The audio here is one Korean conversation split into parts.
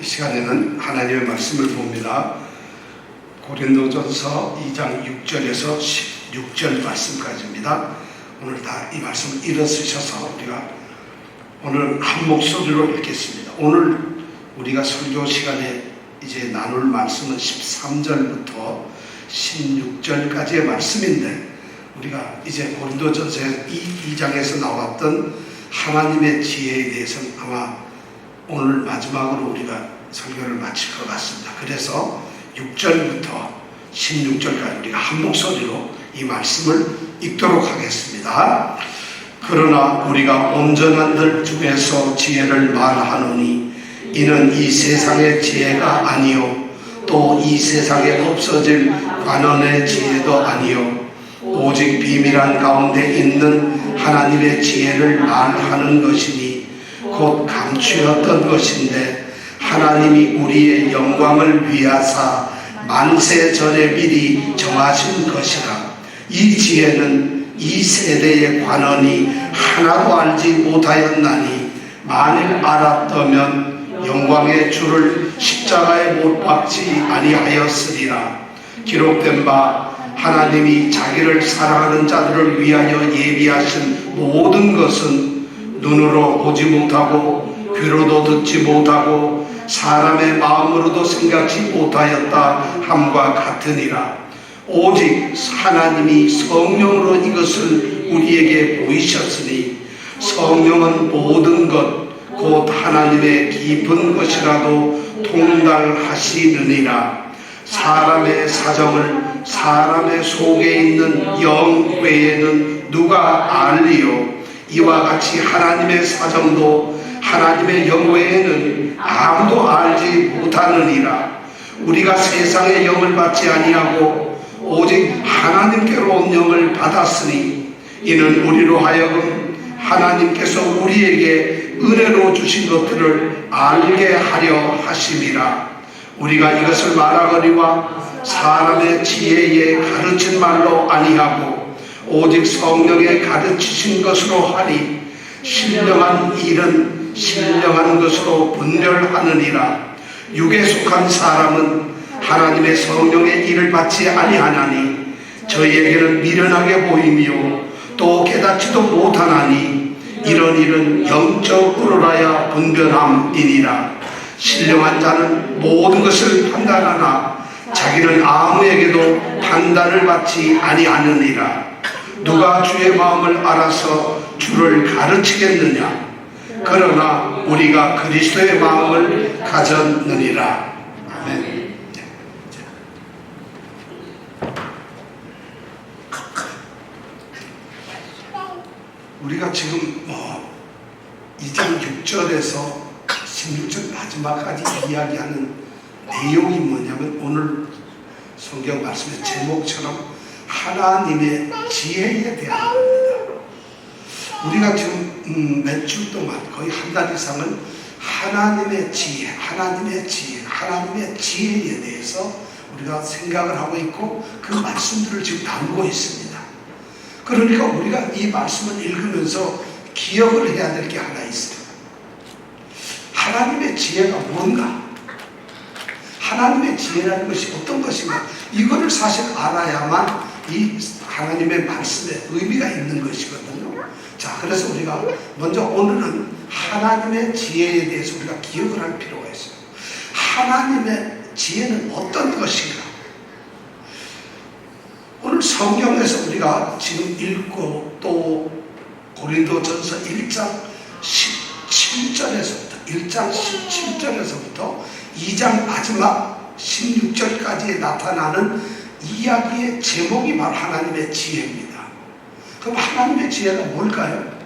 이 시간에는 하나님의 말씀을 봅니다. 고린도전서 2장 6절에서 16절 말씀까지입니다. 오늘 다 이 말씀을 일어서셔서 우리가 오늘 한 목소리로 읽겠습니다. 오늘 우리가 설교 시간에 이제 나눌 말씀은 13절부터 16절까지의 말씀인데, 우리가 이제 고린도전서 2장에서 나왔던 하나님의 지혜에 대해서는 아마 오늘 마지막으로 우리가 설교를 마칠 것 같습니다. 그래서 6절부터 16절까지 우리가 한 목소리로 이 말씀을 읽도록 하겠습니다. 그러나 우리가 온전한들 중에서 지혜를 말하노니 이는 이 세상의 지혜가 아니요 또 이 세상에 없어질 관원의 지혜도 아니요 오직 비밀한 가운데 있는 하나님의 지혜를 말하는 것이니 곧 감추었던 것인데 하나님이 우리의 영광을 위하사 만세 전에 미리 정하신 것이라. 이 지혜는 이 세대의 관원이 하나도 알지 못하였나니 만일 알았다면 영광의 주를 십자가에 못 박지 아니하였으리라. 기록된 바 하나님이 자기를 사랑하는 자들을 위하여 예비하신 모든 것은 눈으로 보지 못하고 귀로도 듣지 못하고 사람의 마음으로도 생각지 못하였다 함과 같으니라. 오직 하나님이 성령으로 이것을 우리에게 보이셨으니 성령은 모든 것 곧 하나님의 깊은 것이라도 통달하시느니라. 사람의 사정을 사람의 속에 있는 영 외에는 누가 알리요? 이와 같이 하나님의 사정도 하나님의 영 외에는 아무도 알지 못하느니라. 우리가 세상의 영을 받지 아니하고 오직 하나님께로 온 영을 받았으니 이는 우리로 하여금 하나님께서 우리에게 은혜로 주신 것들을 알게 하려 하심이라. 우리가 이것을 말하거니와 사람의 지혜에 가르친 말로 아니하고 오직 성령에 가르치신 것으로 하니 신령한 일은 신령한 것으로 분별하느니라. 육에 속한 사람은 하나님의 성령의 일을 받지 아니하나니 저희에게는 미련하게 보이며 또 깨닫지도 못하나니 이런 일은 영적으로라야 분별함이니라. 신령한 자는 모든 것을 판단하나 자기는 아무에게도 판단을 받지 아니하느니라. 누가 주의 마음을 알아서 주를 가르치겠느냐? 그러나 우리가 그리스도의 마음을 가졌느니라. 아멘. 우리가 지금 2장 6절에서 16절 마지막까지 이야기하는 내용이 뭐냐면 오늘 성경 말씀의 제목처럼 하나님의 지혜에 대한 겁니다. 우리가 지금 몇 주 동안 거의 한 달 이상은 하나님의 지혜, 하나님의 지혜에 대해서 우리가 생각을 하고 있고 그 말씀들을 지금 나누고 있습니다. 그러니까 우리가 이 말씀을 읽으면서 기억을 해야 될 게 하나 있어요. 하나님의 지혜가 뭔가? 하나님의 지혜라는 것이 어떤 것인가? 이거를 사실 알아야만 이 하나님의 말씀에 의미가 있는 것이거든요. 자, 그래서 우리가 먼저 오늘은 하나님의 지혜에 대해서 우리가 기억을 할 필요가 있어요. 하나님의 지혜는 어떤 것인가? 오늘 성경에서 우리가 지금 읽고 또 고린도전서 1장 17절에서부터 2장 마지막 16절까지 나타나는 이야기의 제목이 바로 하나님의 지혜입니다. 그럼 하나님의 지혜가 뭘까요?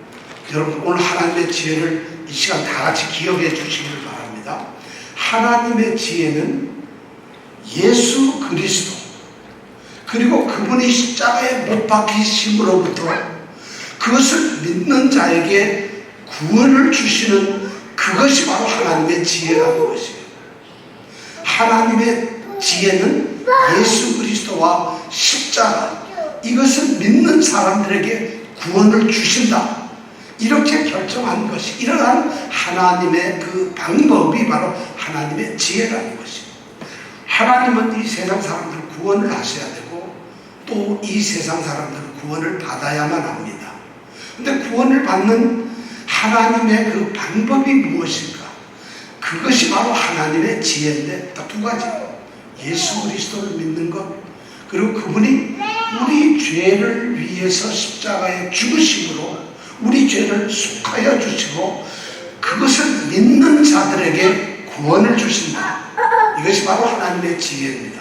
여러분 오늘 하나님의 지혜를 이 시간 다 같이 기억해 주시길 바랍니다. 하나님의 지혜는 예수 그리스도 그리고 그분이 십자가에 못 박히심으로부터 그것을 믿는 자에게 구원을 주시는 그것이 바로 하나님의 지혜라는 것이에요. 하나님의 지혜는 예수 그리스도와 십자가, 이것을 믿는 사람들에게 구원을 주신다. 이렇게 결정한 것이, 이러한 하나님의 그 방법이 바로 하나님의 지혜라는 것입니다. 하나님은 이 세상 사람들 구원을 하셔야 되고 또 이 세상 사람들 구원을 받아야만 합니다. 근데 구원을 받는 하나님의 그 방법이 무엇일까? 그것이 바로 하나님의 지혜인데 딱 두 가지. 예수 그리스도를 믿는 것, 그리고 그분이 우리 죄를 위해서 십자가에 죽으심으로 우리 죄를 속하여 주시고 그것을 믿는 자들에게 구원을 주신다. 이것이 바로 하나님의 지혜입니다.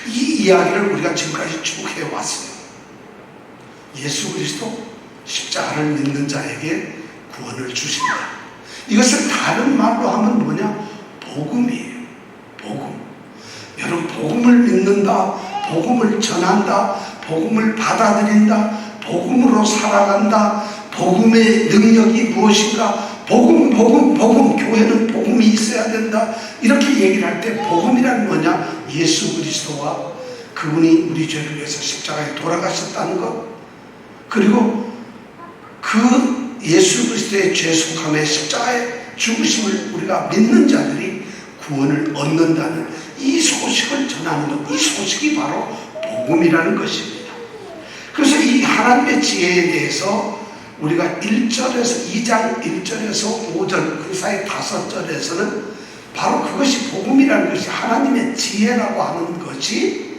이 이야기를 우리가 지금까지 쭉 해왔어요. 예수 그리스도 십자가를 믿는 자에게 구원을 주신다. 이것을 다른 말로 하면 뭐냐? 복음이에요. 복음. 여러분, 복음을 믿는다, 복음을 전한다, 복음을 받아들인다, 복음으로 살아간다, 복음의 능력이 무엇인가? 복음, 교회는 복음이 있어야 된다. 이렇게 얘기를 할 때 복음이란 뭐냐? 예수 그리스도와 그분이 우리 죄를 위해서 십자가에 돌아가셨다는 것, 그리고 그 예수 그리스도의 죄속함의 십자가의 죽으심을 우리가 믿는 자들이 구원을 얻는다는 이 소식을 전하는 것, 이 소식이 바로 복음이라는 것입니다. 그래서 이 하나님의 지혜에 대해서 우리가 1절에서 2장 1절에서 5절 그 사이 5절에서는 바로 그것이 복음이라는 것이 하나님의 지혜라고 하는 것이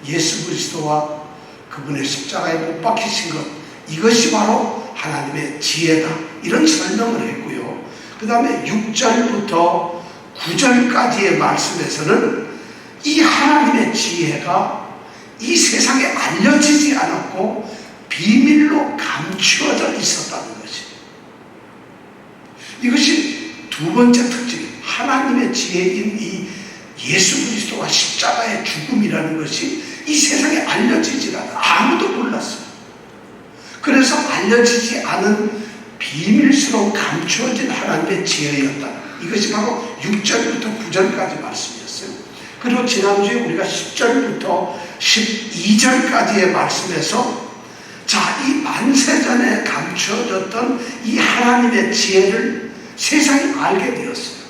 예수 그리스도와 그분의 십자가에 못 박히신 것, 이것이 바로 하나님의 지혜다, 이런 설명을 했고요. 그 다음에 6절부터 9절까지의 말씀에서는 이 하나님의 지혜가 이 세상에 알려지지 않았고 비밀로 감추어져 있었다는 것입니다. 이것이 두 번째 특징, 하나님의 지혜인 이 예수 그리스도와 십자가의 죽음이라는 것이 이 세상에 알려지지 않아, 아무도 몰랐어요. 그래서 알려지지 않은 비밀스러운 감추어진 하나님의 지혜였다. 이것이 바로 6절부터 9절까지 말씀이었어요. 그리고 지난주에 우리가 10절부터 12절까지의 말씀에서 자, 이 만세전에 감추어졌던 이 하나님의 지혜를 세상이 알게 되었어요.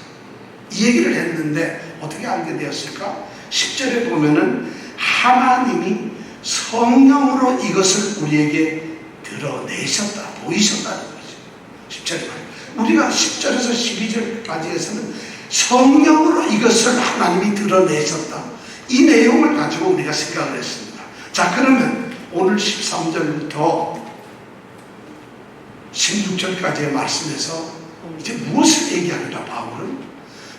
이 얘기를 했는데 어떻게 알게 되었을까? 10절에 보면은 하나님이 성령으로 이것을 우리에게 드러내셨다, 보이셨다는 거죠. 10절에 우리가 10절에서 12절까지에서는 성령으로 이것을 하나님이 드러내셨다, 이 내용을 가지고 우리가 생각을 했습니다. 자, 그러면 오늘 13절부터 16절까지의 말씀에서 이제 무엇을 얘기하는가? 바울은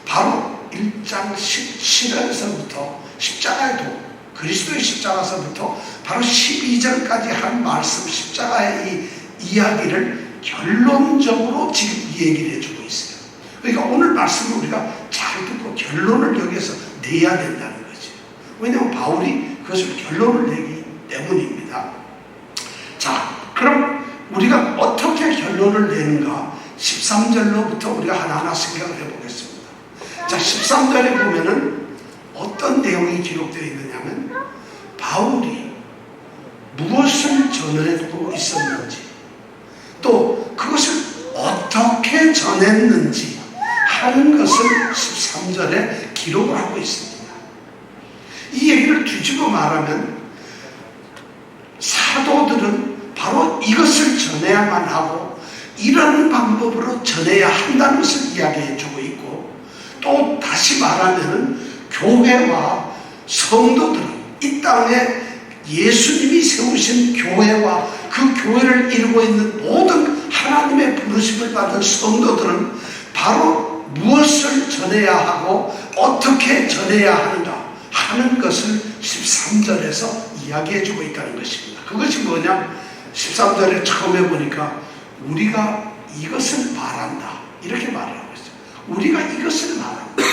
바로 1장 17절에서부터 십자가의 그리스도의 십자가서부터 바로 12절까지 한 말씀, 십자가의 이 이야기를 결론적으로 지금 이 얘기를 해주고 있어요. 그러니까 오늘 말씀을 우리가 잘 듣고 결론을 여기에서 내야 된다는 거죠. 왜냐하면 바울이 그것을 결론을 내기 때문입니다. 자, 그럼 우리가 어떻게 결론을 내는가? 13절로부터 우리가 하나하나 생각을 해보겠습니다. 자, 13절에 보면은 어떤 내용이 기록되어 있느냐면 바울이 무엇을 전해주고 있었는지, 또 그것을 어떻게 전했는지 하는 것을 13절에 기록을 하고 있습니다. 이 얘기를 뒤집어 말하면 사도들은 바로 이것을 전해야만 하고 이런 방법으로 전해야 한다는 것을 이야기해 주고 있고, 또 다시 말하면 교회와 성도들은 이 땅에 예수님이 세우신 교회와 그 교회를 이루고 있는 모든 하나님의 부르심을 받은 성도들은 바로 무엇을 전해야 하고 어떻게 전해야 하는가 하는 것을 13절에서 이야기해 주고 있다는 것입니다. 그것이 뭐냐? 13절에 처음에 보니까 우리가 이것을 말한다, 이렇게 말을 하고 있어요. 우리가 이것을 말한다.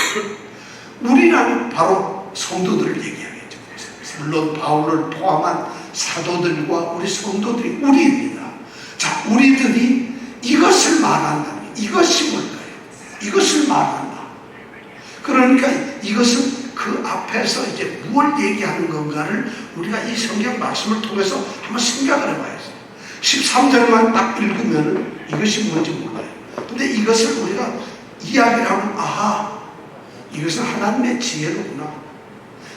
우리라는 바로 성도들을 얘기하겠죠. 물론 바울을 포함한 사도들과 우리 성도들이 우리입니다. 자, 우리들이 이것을 말한다면 이것이 뭘까요? 이것을 말한다. 그러니까 이것은 그 앞에서 이제 무엇을 얘기하는 건가를 우리가 이 성경 말씀을 통해서 한번 생각을 해봐야죠. 13절만 딱 읽으면 이것이 뭔지 몰라요. 근데 이것을 우리가 이야기를 하면 아하, 이것은 하나님의 지혜로구나.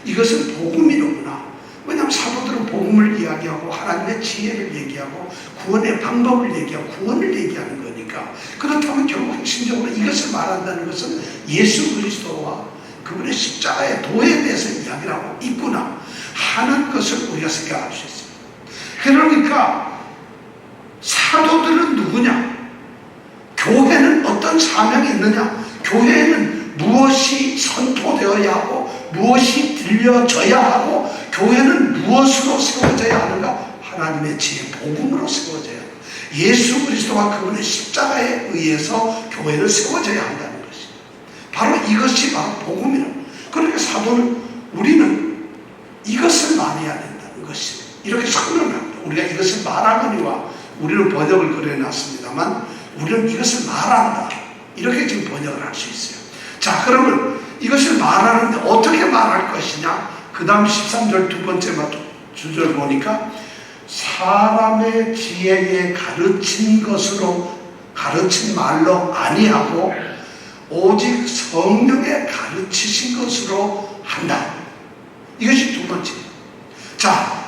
이것은 복음이로구나. 왜냐하면 사도들은 복음을 이야기하고 하나님의 지혜를 얘기하고 구원의 방법을 얘기하고 구원을 얘기하는 거니까. 그렇다면 결국 핵심적으로 이것을 말한다는 것은 예수 그리스도와 그분의 십자가의 도에 대해서 이야기를 하고 있구나 하는 것을 우리가 생각할 수 있습니다. 그러니까 사도들은 누구냐? 교회는 어떤 사명이 있느냐? 교회는 무엇이 선포되어야 하고 무엇이 들려져야 하고 교회는 무엇으로 세워져야 하는가? 하나님의 지혜, 복음으로 세워져야 합니다. 예수 그리스도와 그분의 십자가에 의해서 교회는 세워져야 한다는 것입니다. 바로 이것이 바로 복음이라. 그러니까 사도는 우리는 이것을 말해야 된다는 것입니다. 이렇게 선언합니다. 우리가 이것을 말하거니와 우리는 번역을 그려놨습니다만 우리는 이것을 말한다. 이렇게 지금 번역을 할 수 있어요. 자, 그러면 이것을 말하는데 어떻게 말할 것이냐? 그 다음 13절 두 번째 주절 보니까 사람의 지혜에 가르친 것으로 가르친 말로 아니하고 오직 성령에 가르치신 것으로 한다. 이것이 두 번째. 자,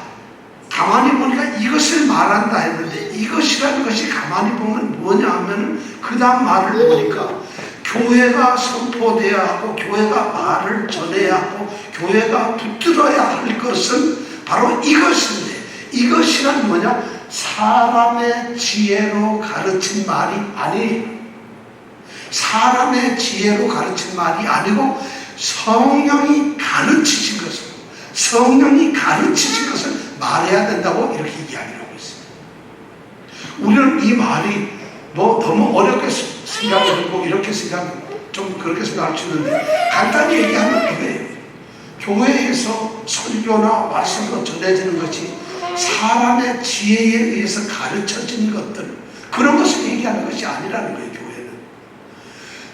가만히 보니까 이것을 말한다 했는데 이것이라는 것이 가만히 보면 뭐냐 하면 그 다음 말을 보니까 교회가 선포돼야 하고 교회가 말을 전해야 하고 교회가 붙들어야 할 것은 바로 이것인데 이것이란 뭐냐? 사람의 지혜로 가르친 말이 아니에요. 사람의 지혜로 가르친 말이 아니고 성령이 가르치신 것을 성령이 가르치신 것을 말해야 된다고 이렇게 이야기를 하고 있습니다. 우리는 이 말이 뭐 너무 어렵게 생각하고 이렇게 좀 그렇게 생각할 수 있는데 간단히 얘기하면 이거예요. 교회에서 설교나 말씀으로 전해지는 것이 사람의 지혜에 의해서 가르쳐진 것들 그런 것을 얘기하는 것이 아니라는 거예요. 교회는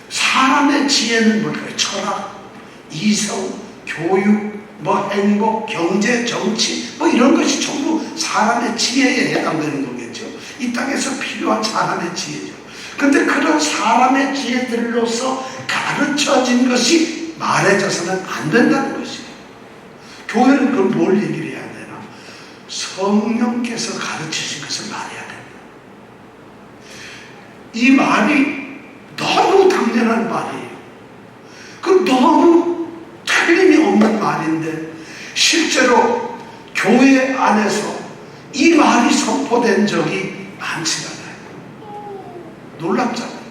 사람의 지혜는 뭘까요? 철학, 이성, 교육, 뭐 행복, 경제, 정치 뭐 이런 것이 전부 사람의 지혜에 해당되는 거겠죠. 이 땅에서 필요한 사람의 지혜죠. 근데 그런 사람의 지혜들로서 가르쳐진 것이 말해져서는 안 된다는 것이에요. 교회는 그럼 뭘 얘기를 해야 되나? 성령께서 가르치신 것을 말해야 됩니다. 이 말이 너무 당연한 말이에요. 그 너무 틀림이 없는 말인데 실제로 교회 안에서 이 말이 선포된 적이 많지가 않아요. 놀랍잖아요.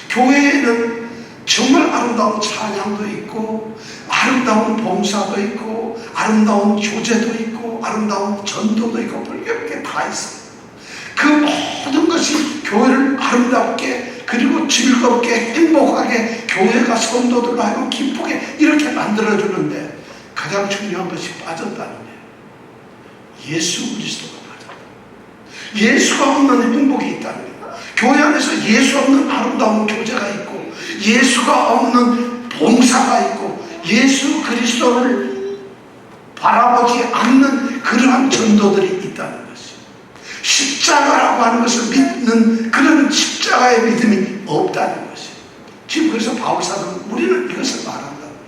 교회에는 정말 아름다운 찬양도 있고 아름다운 봉사도 있고 아름다운 교제도 있고 아름다운 전도도 있고 별게 게 다 있어요. 그 모든 것이 교회를 아름답게 그리고 즐겁게 행복하게 교회가 성도들로 하여금 기쁘게 이렇게 만들어주는데 가장 중요한 것이 빠졌다는 거예요. 예수 그리스도가 빠졌다. 예수가 없는 행복이 있다는 거예요. 교회 안에서 예수 없는 아름다운 교제가 있고 예수가 없는 봉사가 있고 예수 그리스도를 바라보지 않는 그러한 전도들이 있다는 것이죠. 십자가라고 하는 것을 믿는 그런 십자가의 믿음이 없다는 것이죠. 지금 그래서 바울사도는 우리는 이것을 말한다는 거예요.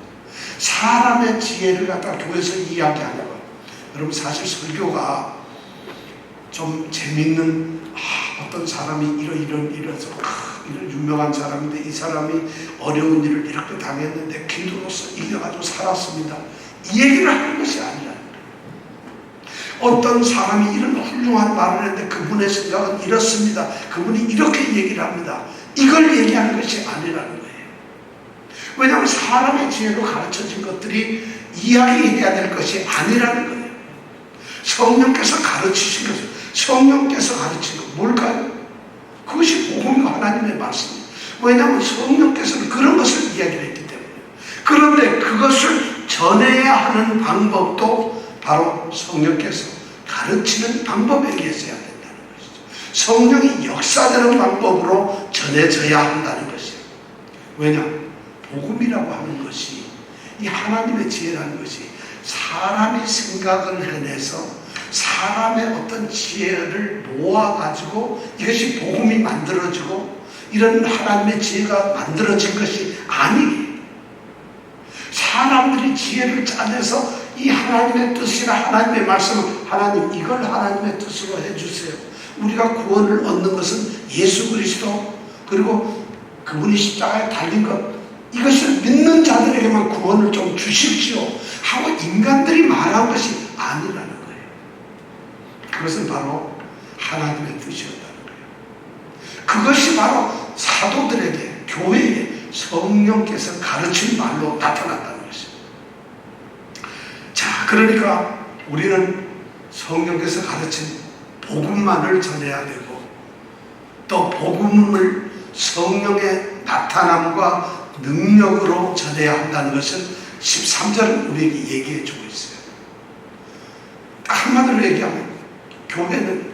사람의 지혜를 갖다 교회에서 이야기하는 거예요. 여러분 사실 설교가 좀 재밌는 어떤 사람이 이런 유명한 사람인데 이 사람이 어려운 일을 이렇게 당했는데 기도로서 이겨가지고 살았습니다. 이 얘기를 하는 것이 아니라 어떤 사람이 이런 훌륭한 말을 했는데 그분의 생각은 이렇습니다. 그분이 이렇게 얘기를 합니다. 이걸 얘기하는 것이 아니라는 거예요. 왜냐하면 사람의 지혜로 가르쳐진 것들이 이야기해야 될 것이 아니라는 거예요. 성령께서 가르치신 것을 성령께서 가르친 것 뭘까요? 그것이 복음이고 하나님의 말씀이에요. 왜냐하면 성령께서는 그런 것을 이야기를 했기 때문에. 그런데 그것을 전해야 하는 방법도 바로 성령께서 가르치는 방법에 의해서야 된다는 것이죠. 성령이 역사되는 방법으로 전해져야 한다는 것이에요. 왜냐? 복음이라고 하는 것이 이 하나님의 지혜라는 것이 사람이 생각을 해내서 사람의 어떤 지혜를 모아가지고 이것이 복음이 만들어지고 이런 하나님의 지혜가 만들어진 것이 아니에요. 사람들이 지혜를 짜내서 이 하나님의 뜻이나 하나님의 말씀을 하나님 이걸 하나님의 뜻으로 해주세요. 우리가 구원을 얻는 것은 예수 그리스도 그리고 그분이 십자가에 달린 것 이것을 믿는 자들에게만 구원을 좀 주십시오 하고 인간들이 말한 것이 아니라는 거예요. 그것은 바로 하나님의 뜻이었다는 거예요. 그것이 바로 사도들에게 교회에 성령께서 가르친 말로 나타났다는 것입니다. 자, 그러니까 우리는 성령께서 가르친 복음만을 전해야 되고 또 복음을 성령의 나타남과 능력으로 전해야 한다는 것을 13절은 우리에게 얘기해 주고 있어요. 딱 한마디로 얘기하면 교회는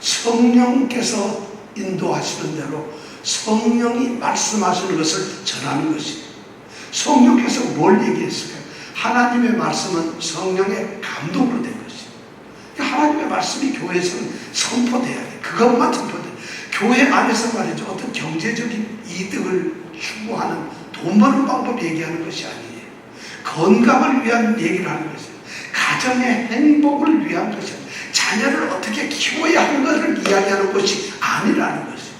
성령께서 인도하시는 대로 성령이 말씀하시는 것을 전하는 것이에요. 성령께서 뭘 얘기했을까요? 하나님의 말씀은 성령의 감동으로 된 것이에요. 하나님의 말씀이 교회에서는 선포돼야 돼. 그것만 선포돼. 교회 안에서 말이죠. 어떤 경제적인 이득을 추구하는 돈 버는 방법 얘기하는 것이 아니에요. 건강을 위한 얘기를 하는 것이에요. 가정의 행복을 위한 것이에요. 자녀를 어떻게 키워야 하는 것을 이야기하는 것이 아니라는 것이에요.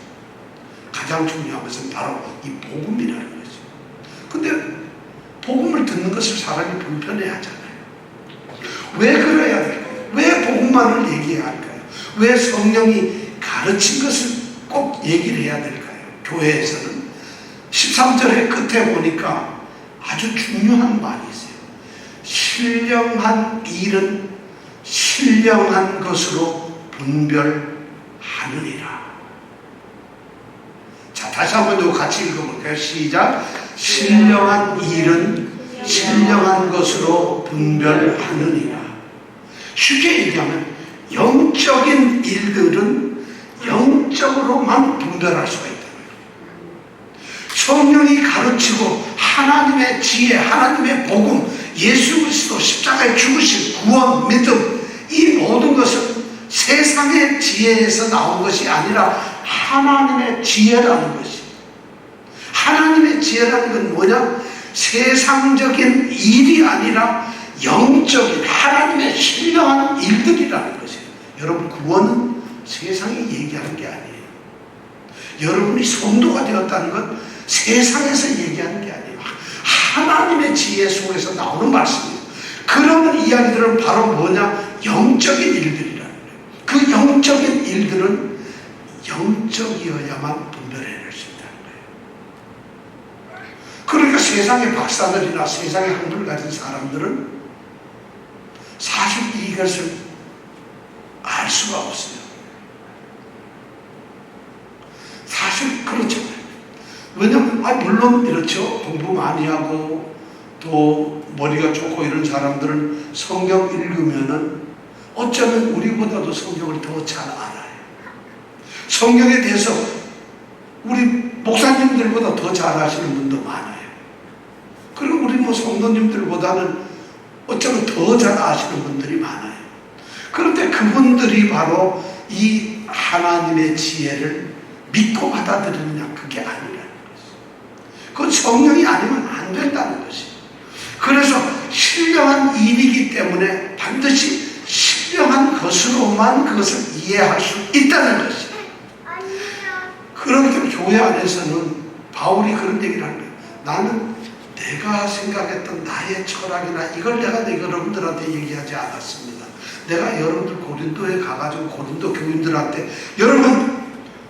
가장 중요한 것은 바로 이 복음이라는 것이에요. 근데 복음을 듣는 것을 사람이 불편해 하잖아요. 왜 그래야 될까요? 왜 복음만을 얘기해야 할까요? 왜 성령이 가르친 것을 꼭 얘기를 해야 될까요? 교회에서는 13절의 끝에 보니까 아주 중요한 말이 있어요. 신령한 일은 신령한 것으로 분별하느니라. 자, 다시 한번 더 같이 읽어볼까요? 시작. 신령한 일은 신령한 것으로 분별하느니라. 쉽게 얘기하면 영적인 일들은 영적으로만 분별할 수가 있다. 성령이 가르치고 하나님의 지혜, 하나님의 복음, 예수 그리스도 십자가에 죽으신 구원, 믿음 이 모든 것은 세상의 지혜에서 나온 것이 아니라 하나님의 지혜라는 것이. 하나님의 지혜라는 건 뭐냐? 세상적인 일이 아니라 영적인 하나님의 신령한 일들이라는 것이에요. 여러분 구원은 세상이 얘기하는 게 아니에요. 여러분이 성도가 되었다는 건 세상에서 얘기하는 게 아니에요. 하나님의 지혜 속에서 나오는 말씀이에요. 그런 이야기들은 바로 뭐냐? 영적인 일들이라는 거예요. 그 영적인 일들은 영적이어야만 분별해낼 수 있다는 거예요. 그러니까 세상의 박사들이나 세상의 학문을 가진 사람들은 사실 이것을 알 수가 없어요. 사실 그렇죠. 왜냐면 물론 이렇죠. 공부 많이 하고 또 머리가 좋고 이런 사람들은 성경 읽으면은 어쩌면 우리보다도 성경을 더 잘 알아요. 성경에 대해서 우리 목사님들보다 더 잘 아시는 분도 많아요. 그리고 우리 성도님들보다는 어쩌면 더 잘 아시는 분들이 많아요. 그런데 그분들이 바로 이 하나님의 지혜를 믿고 받아들이느냐 그게 아니라는 것이에요. 그건 성령이 아니면 안 된다는 것이에요. 그래서 신령한 일이기 때문에 반드시 신령한 것으로만 그것을 이해할 수 있다는 것이에요. 그렇기 때문에 교회 안에서는 바울이 그런 얘기를 하는 거예요. 나는 내가 생각했던 나의 철학이나 이걸 내가 여러분들한테 얘기하지 않았습니다. 내가 여러분들 고린도에 가가지고 고린도 교인들한테 여러분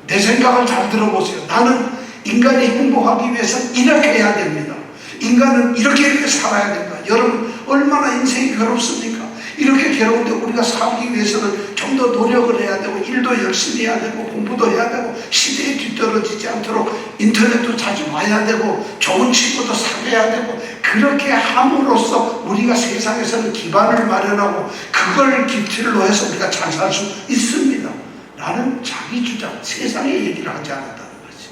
내 생각을 잘 들어보세요. 나는 인간이 행복하기 위해서 이렇게 해야 됩니다. 인간은 이렇게 살아야 된다. 여러분 얼마나 인생이 괴롭습니까? 이렇게 괴로운데 우리가 살기 위해서는 좀 더 노력을 해야 되고 일도 열심히 해야 되고 공부도 해야 되고 시대에 뒤떨어지지 않도록 인터넷도 자주 봐야 되고 좋은 친구도 사귀어야 되고 그렇게 함으로써 우리가 세상에서는 기반을 마련하고 그걸 기틀로 해서 우리가 잘 살 수 있습니다. 라는 자기 주장, 세상의 얘기를 하지 않았다는 거지.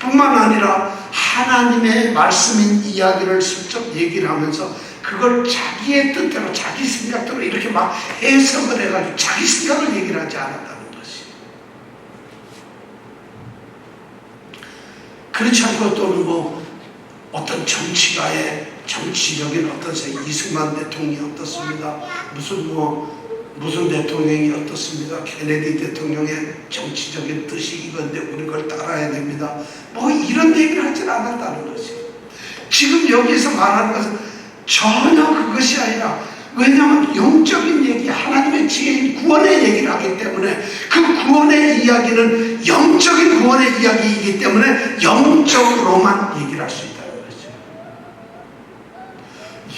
뿐만 아니라 하나님의 말씀인 이야기를 슬쩍 얘기를 하면서 그걸 자기의 뜻대로 자기 생각대로 이렇게 막 해석을 해가지고 자기 생각을 얘기를 하지 않았다는 것이. 그렇지 않고 또는 뭐 어떤 정치가의 정치적인 어떤 이승만 대통령이 어떻습니다. 무슨 대통령이 어떻습니다. 케네디 대통령의 정치적인 뜻이 이건데 우리 그걸 따라야 됩니다. 뭐 이런 얘기를 하지 않았다는 것이. 지금 여기서 말하는 것은 전혀 그것이 아니라, 왜냐하면 영적인 얘기, 하나님의 지혜인 구원의 얘기를 하기 때문에 그 구원의 이야기는 영적인 구원의 이야기이기 때문에 영적으로만 얘기를 할 수 있다는 거죠.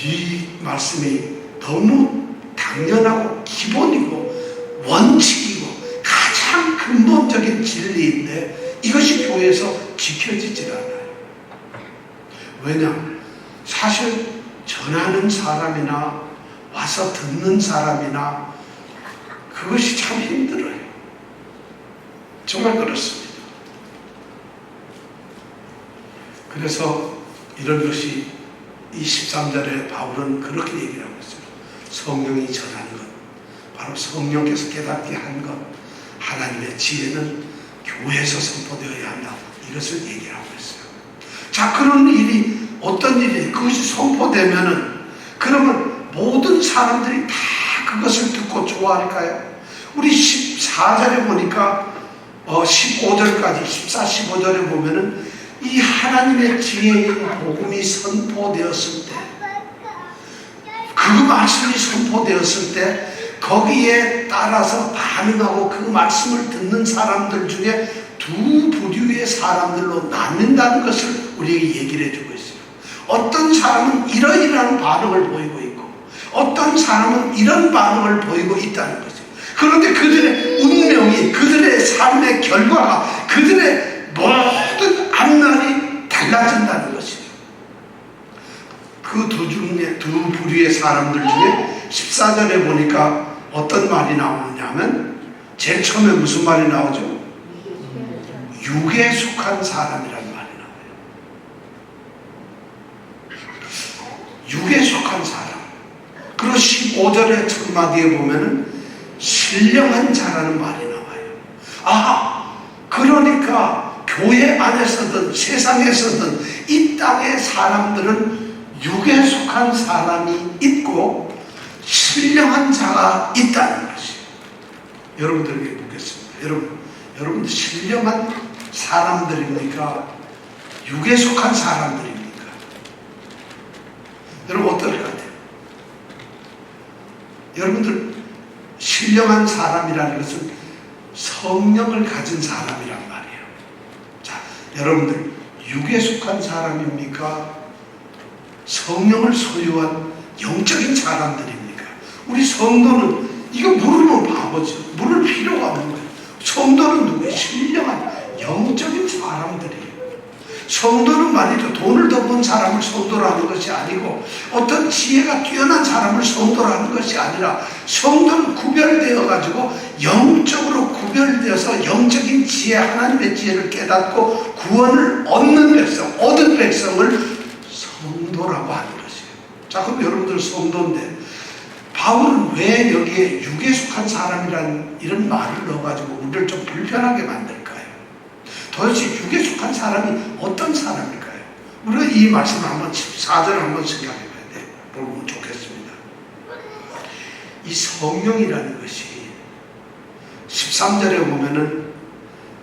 이 말씀이 너무 당연하고 기본이고 원칙이고 가장 근본적인 진리인데 이것이 교회에서 지켜지질 않아요. 왜냐? 사실 전하는 사람이나 와서 듣는 사람이나 그것이 참 힘들어요. 정말 그렇습니다. 그래서 이런 것이 이 13절에 바울은 그렇게 얘기를 하고 있어요. 성령이 전하는 것, 바로 성령께서 깨닫게 한 것, 하나님의 지혜는 교회에서 선포되어야 한다. 이것을 얘기하고 있어요. 자, 그런 일이 어떤 일이 그것이 선포되면은 그러면 모든 사람들이 다 그것을 듣고 좋아할까요? 우리 14절에 보니까 15절까지 14, 15절에 보면은 이 하나님의 지혜인 복음이 선포되었을 때, 그 말씀이 선포되었을 때 거기에 따라서 반응하고 그 말씀을 듣는 사람들 중에 두 부류의 사람들로 나뉜다는 것을 우리에게 얘기를 해주고 있어요. 어떤 사람은 이러이러한 반응을 보이고 있고 어떤 사람은 이런 반응을 보이고 있다는 거죠. 그런데 그들의 운명이, 그들의 삶의 결과가, 그들의 모든 앞날이 달라진다는 것이에요. 그 두 부류의 사람들 중에 14절에 보니까 어떤 말이 나오느냐면 제일 처음에 무슨 말이 나오죠? 육에 속한 사람이라는 말이 나와요. 육에 속한 사람. 그리고 15절의 첫 마디에 보면은 신령한 자라는 말이 나와요. 아, 그러니까 교회 안에서든 세상에서든 이 땅의 사람들은 육에 속한 사람이 있고 신령한 자가 있다는 것이에요. 여러분들에게 묻겠습니다. 여러분들 신령한 사람들입니까? 육에 속한 사람들입니까? 여러분 어떨 것 같아요? 여러분들 신령한 사람이라는 것은 성령을 가진 사람이란 말이에요. 자, 여러분들 육에 속한 사람입니까? 성령을 소유한 영적인 사람들입니까? 우리 성도는 이거 물으면 바보죠. 물을 필요가 없는 거예요. 성도는 누구예요? 신령한 영적인 사람들이에요. 성도는 말이죠. 돈을 더 번 사람을 성도라는 것이 아니고 어떤 지혜가 뛰어난 사람을 성도라는 것이 아니라 성도는 구별되어 가지고 영적으로 구별되어서 영적인 지혜, 하나님의 지혜를 깨닫고 구원을 얻은 백성을 성도라고 하는 것이에요. 자, 그럼 여러분들 성도인데 바울은 왜 여기에 육에 속한 사람이라는 이런 말을 넣어가지고 우리를 좀 불편하게 만들까요? 도대체 육에 속한 사람이 어떤 사람일까요? 우리가 이 말씀을 한번 14절을 한번 생각해봐야 돼. 보면 좋겠습니다. 이 성령이라는 것이 13절에 보면은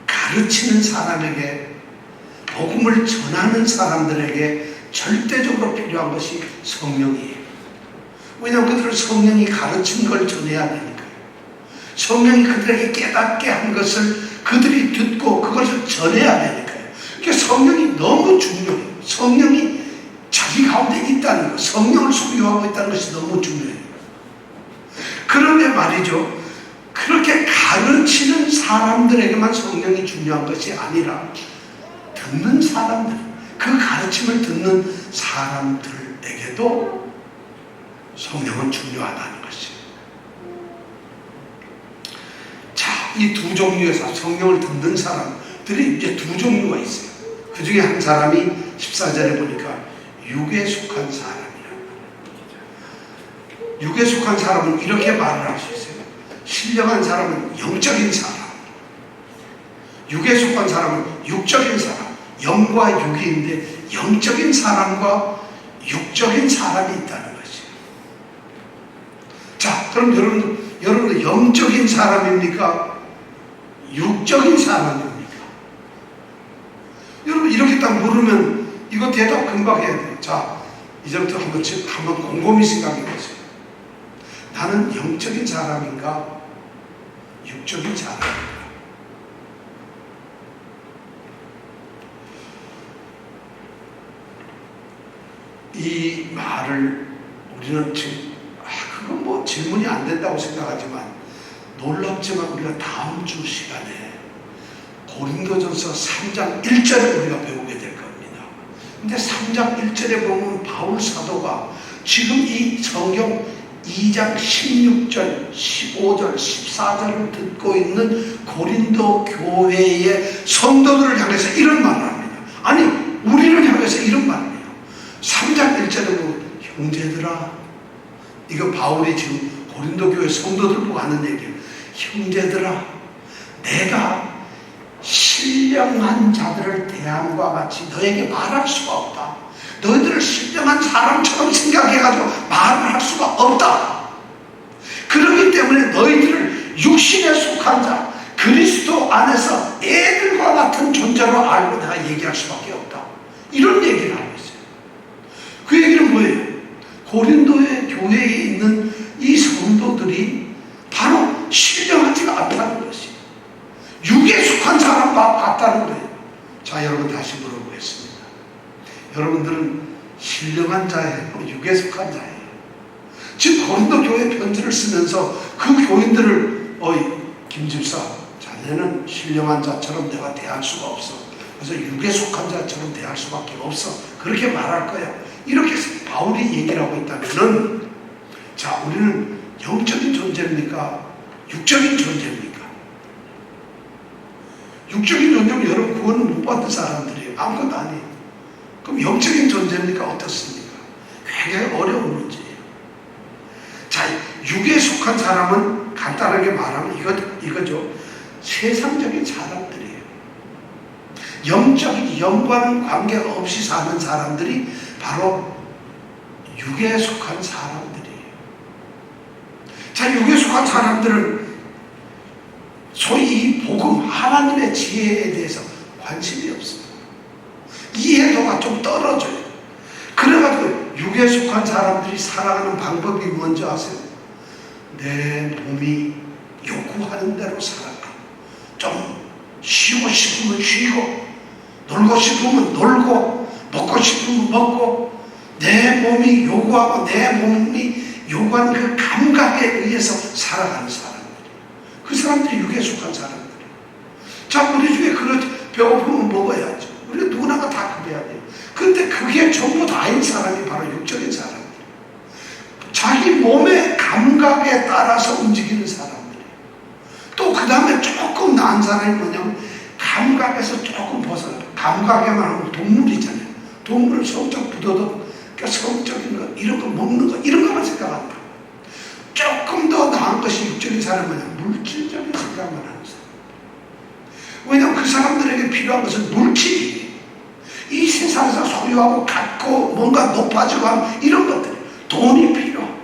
가르치는 사람에게, 복음을 전하는 사람들에게 절대적으로 필요한 것이 성령이에요. 왜냐하면 그들은 성령이 가르친 걸 전해야 되니까요. 성령이 그들에게 깨닫게 한 것을 그들이 듣고 그것을 전해야 되니까요. 그러니까 성령이 너무 중요해요. 성령이 자기 가운데 있다는 것, 성령을 소유하고 있다는 것이 너무 중요해요. 그런데 말이죠, 그렇게 가르치는 사람들에게만 성령이 중요한 것이 아니라 듣는 사람들, 그 가르침을 듣는 사람들에게도 성령은 중요하다는 것이에요. 자, 이 두 종류의 성령을 듣는 사람들이 이제 두 종류가 있어요. 그 중에 한 사람이 14절에 보니까 육에 속한 사람이란 말이에요. 육에 속한 사람은 이렇게 말을 할 수 있어요. 신령한 사람은 영적인 사람, 육에 속한 사람은 육적인 사람. 영과 육인데 영적인 사람과 육적인 사람이 있다는 것이에요. 자, 그럼 여러분은 영적인 사람입니까? 육적인 사람입니까? 여러분 이렇게 딱 물으면 이거 대답 금방 해야 돼요. 자, 이제부터 한번 곰곰이 생각해 보세요. 나는 영적인 사람인가? 육적인 사람인가? 이 말을 우리는 지금 그건 뭐 질문이 안 된다고 생각하지만 놀랍지만 우리가 다음 주 시간에 고린도전서 3장 1절을 우리가 배우게 될 겁니다. 근데 3장 1절에 보면 바울 사도가 지금 이 성경 2장 16절, 15절, 14절을 듣고 있는 고린도 교회의 성도들을 향해서 이런 말을 합니다. 아니, 우리를 향해서 이런 말을 해요. 3장 1절에 보면 형제들아, 이거 바울이 지금 고린도 교회 성도들 보고 하는 얘기예요. 형제들아, 내가 신령한 자들을 대함과 같이 너에게 말할 수가 없다. 너희들을 신령한 사람처럼 생각해가지고 말을 할 수가 없다. 그렇기 때문에 너희들을 육신에 속한 자, 그리스도 안에서 애들과 같은 존재로 알고 내가 얘기할 수밖에 없다. 이런 얘기를 하고 있어요. 그 얘기는 뭐예요? 고린도의 교회에 있는 이 성도들이 바로 신령하지가 않다는 것이에요. 육에 속한 사람과 같다는 거예요. 자, 여러분 다시 물어보겠습니다. 여러분들은 신령한 자예요? 육에 속한 자예요? 지금 고린도 교회 편지를 쓰면서 그 교인들을 김 집사, 자네는 신령한 자처럼 내가 대할 수가 없어. 그래서 육에 속한 자처럼 대할 수밖에 없어. 그렇게 말할 거야. 이렇게 바울이 얘기를 하고 있다면은, 자, 우리는 영적인 존재입니까? 육적인 존재입니까? 육적인 존재는 여러분 구원을 못 받은 사람들이에요. 아무것도 아니에요. 그럼 영적인 존재입니까? 어떻습니까? 굉장히 어려운 문제예요. 자, 육에 속한 사람은 간단하게 말하면 이거죠. 세상적인 사람들이에요. 영적인 영과는 관계가 없이 사는 사람들이 바로 육에 속한 사람들이에요. 자, 육에 속한 사람들은 소위 이 복음, 하나님의 지혜에 대해서 관심이 없어요. 이해도가 좀 떨어져요. 그래가지고 육에 속한 사람들이 살아가는 방법이 뭔지 아세요? 내 몸이 요구하는 대로 살아가. 좀 쉬고 싶으면 쉬고, 놀고 싶으면 놀고, 먹고 싶으면 먹고, 내 몸이 요구하고 내 몸이 요구하는 그 감각에 의해서 살아가는 사람들. 그 사람들이 육에 속한 사람들이에요. 자, 우리 중에 배고프면 먹어야죠. 우리 누구나가 다 그래야 돼요. 근데 그게 전부 다인 사람이 바로 육적인 사람들이에요. 자기 몸의 감각에 따라서 움직이는 사람들이에요. 또 그 다음에 조금 나은 사람이 뭐냐면 감각에서 조금 벗어나. 감각에만 하면 동물이잖아요. 동물은 성적 부도덕, 그러니까 성적인 거, 이런 거 먹는 거, 이런 것만 생각한다. 조금 더 나은 것이 육적인 사람은 물질적인 생각만 하는 사람. 왜냐하면 그 사람들에게 필요한 것은 물질이에요. 이 세상에서 소유하고 갖고 뭔가 높아지고 하는 이런 것들. 돈이 필요하고,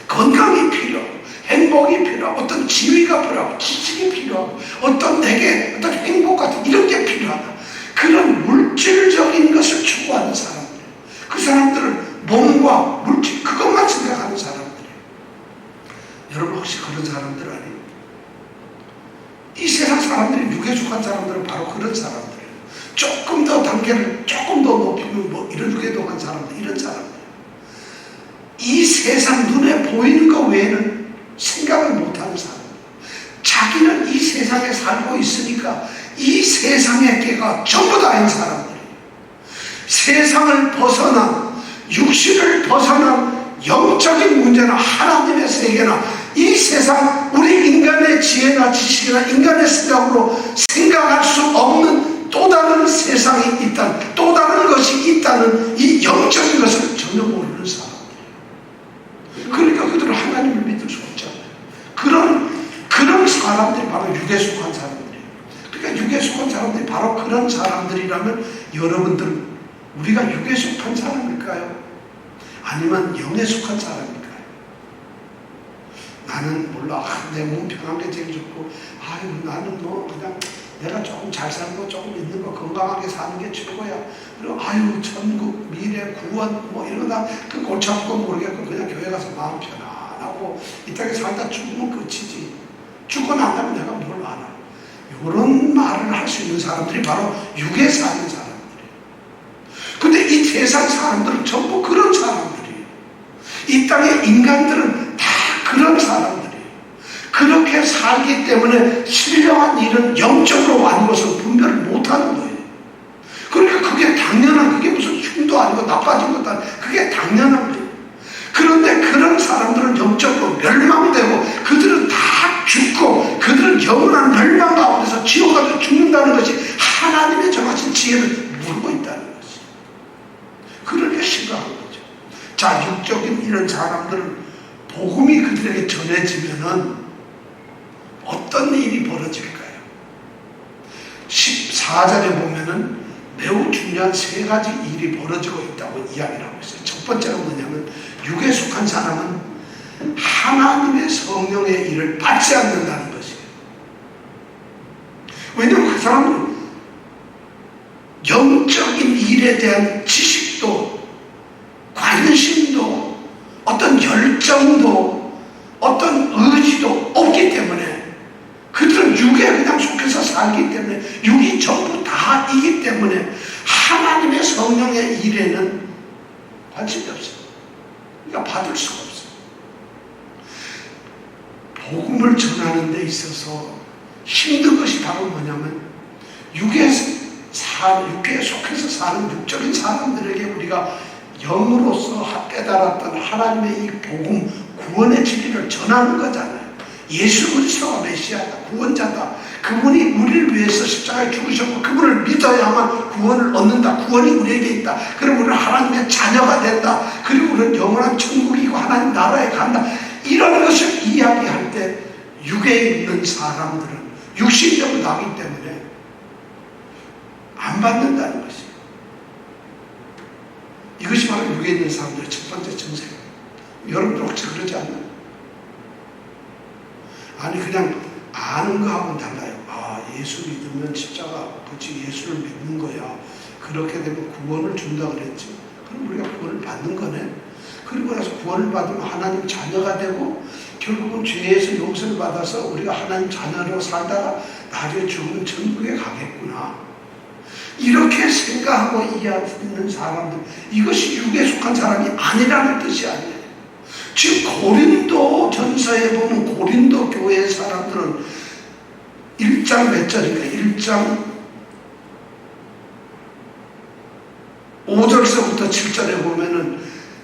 건강이 필요하고, 행복이 필요하고, 어떤 지위가 필요하고, 지식이 필요하고, 어떤 내게 어떤 행복 같은 이런 게 필요하다. 그런 물질적인 것을 추구하는 사람들. 그 사람들은 몸과 물질, 그것만 생각하는 사람들이에요. 여러분 혹시 그런 사람들 아니에요? 이 세상 사람들이 육에 속한 사람들은 바로 그런 사람들이에요. 조금 더 단계를 조금 더 높이면 뭐 이런 육에 속한 사람들, 이런 사람들. 이 세상 눈에 보이는 것 외에는 생각을 못하는 사람. 자기는 이 세상에 살고 있으니까 이 세상의 깨가 전부 다인 사람들이에요. 세상을 벗어난, 육신을 벗어난 영적인 문제나 하나님의 세계나 이 세상 우리 인간의 지혜나 지식이나 인간의 생각으로 생각할 수 없는 또 다른 세상이 있다는, 또 다른 것이 있다는 이 영적인 것을 전혀 모르는 사람들. 그러니까 그들은 그런 사람들이라면 여러분들 우리가 육에 속한 사람일까요? 아니면 영에 속한 사람일까요? 나는 몰라. 내 몸 편한 게 제일 좋고, 아유 나는 뭐 그냥 내가 조금 잘 살고 조금 있는 거 건강하게 사는 게 최고야. 그리고 아유 천국, 미래, 구원 뭐 이러다 그 골치 아프고 모르겠고 그냥 교회 가서 마음 편안하고 이 땅에 살다 죽으면 끝이지. 죽고 난다면 내가 뭘 알아. 이런 말을 할 수 있는 사람들이 바로 육에 사는 사람들이에요. 근데 이 세상 사람들은 전부 그런 사람들이에요. 이 땅의 인간들은 다 그런 사람들이에요. 그렇게 살기 때문에 신령한 일은 영적으로 완 것을 분별을 못하는 거예요. 그러니까 그게 당연한, 그게 무슨 흉도 아니고 나빠진 것도 아니고 그게 당연한 거예요. 그런데 그런 사람들은 영적으로 멸망되고 그들은 다 죽고 그들은 영원한 멸망 가운데서 지옥 가서 죽는다는 것이 하나님의 정하신 지혜를 모르고 있다는 것이. 그러니까 심각한 거죠. 자, 육적인 이런 사람들은 복음이 그들에게 전해지면은 어떤 일이 벌어질까요? 14절에 보면은 매우 중요한 세 가지 일이 벌어지고 있다고 이야기를 하고 있어요. 첫 번째가 뭐냐면 육에 속한 사람은 하나님의 성령의 일을 받지 않는다는 것이에요. 왜냐하면 그 사람은 영적인 일에 대한 지식도 관심도 어떤 열정도 어떤 의지도 없기 때문에 그들은 육에 그냥 속해서 살기 때문에 육이 전부 다이기 때문에 하나님의 성령의 일에는 관심이 없어요. 그러니까 받을 수가 없어요. 복음을 전하는 데 있어서 힘든 것이 바로 뭐냐면 육에 속해서 사는 육적인 사람들에게 우리가 영으로서 깨달았던 하나님의 이 복음, 구원의 진리를 전하는 거잖아요. 예수 그리스도가 메시아다, 구원자다. 그분이 우리를 위해서 십자가에 죽으셨고 그분을 믿어야만 구원을 얻는다. 구원이 우리에게 있다. 그럼 우리는 하나님의 자녀가 된다. 그리고 우리는 영원한 천국이고 하나님 나라에 간다. 이런 것을 이야기할 때 육에 있는 사람들은 육신적으로 나기 때문에 안 받는다는 것이에요. 이것이 바로 육에 있는 사람들의 첫 번째 증세예요. 여러분들 혹시 그러지 않나요? 아니 그냥 아는 거하고는 달라요. 아, 예수 믿으면 십자가 그렇지, 예수를 믿는 거야. 그렇게 되면 구원을 준다 그랬지. 그럼 우리가 구원을 받는 거네. 그리고 나서 구원을 받으면 하나님 자녀가 되고 결국은 죄에서 용서를 받아서 우리가 하나님 자녀로 살다가 나중에 죽으면 천국에 가겠구나. 이렇게 생각하고 이해하는 사람들, 이것이 육에 속한 사람이 아니라는 뜻이 아니에요. 지금 고린도 전서에 보면 고린도 교회의 사람들은 1장 몇 절인가? 1장 5절서부터 7절에 보면은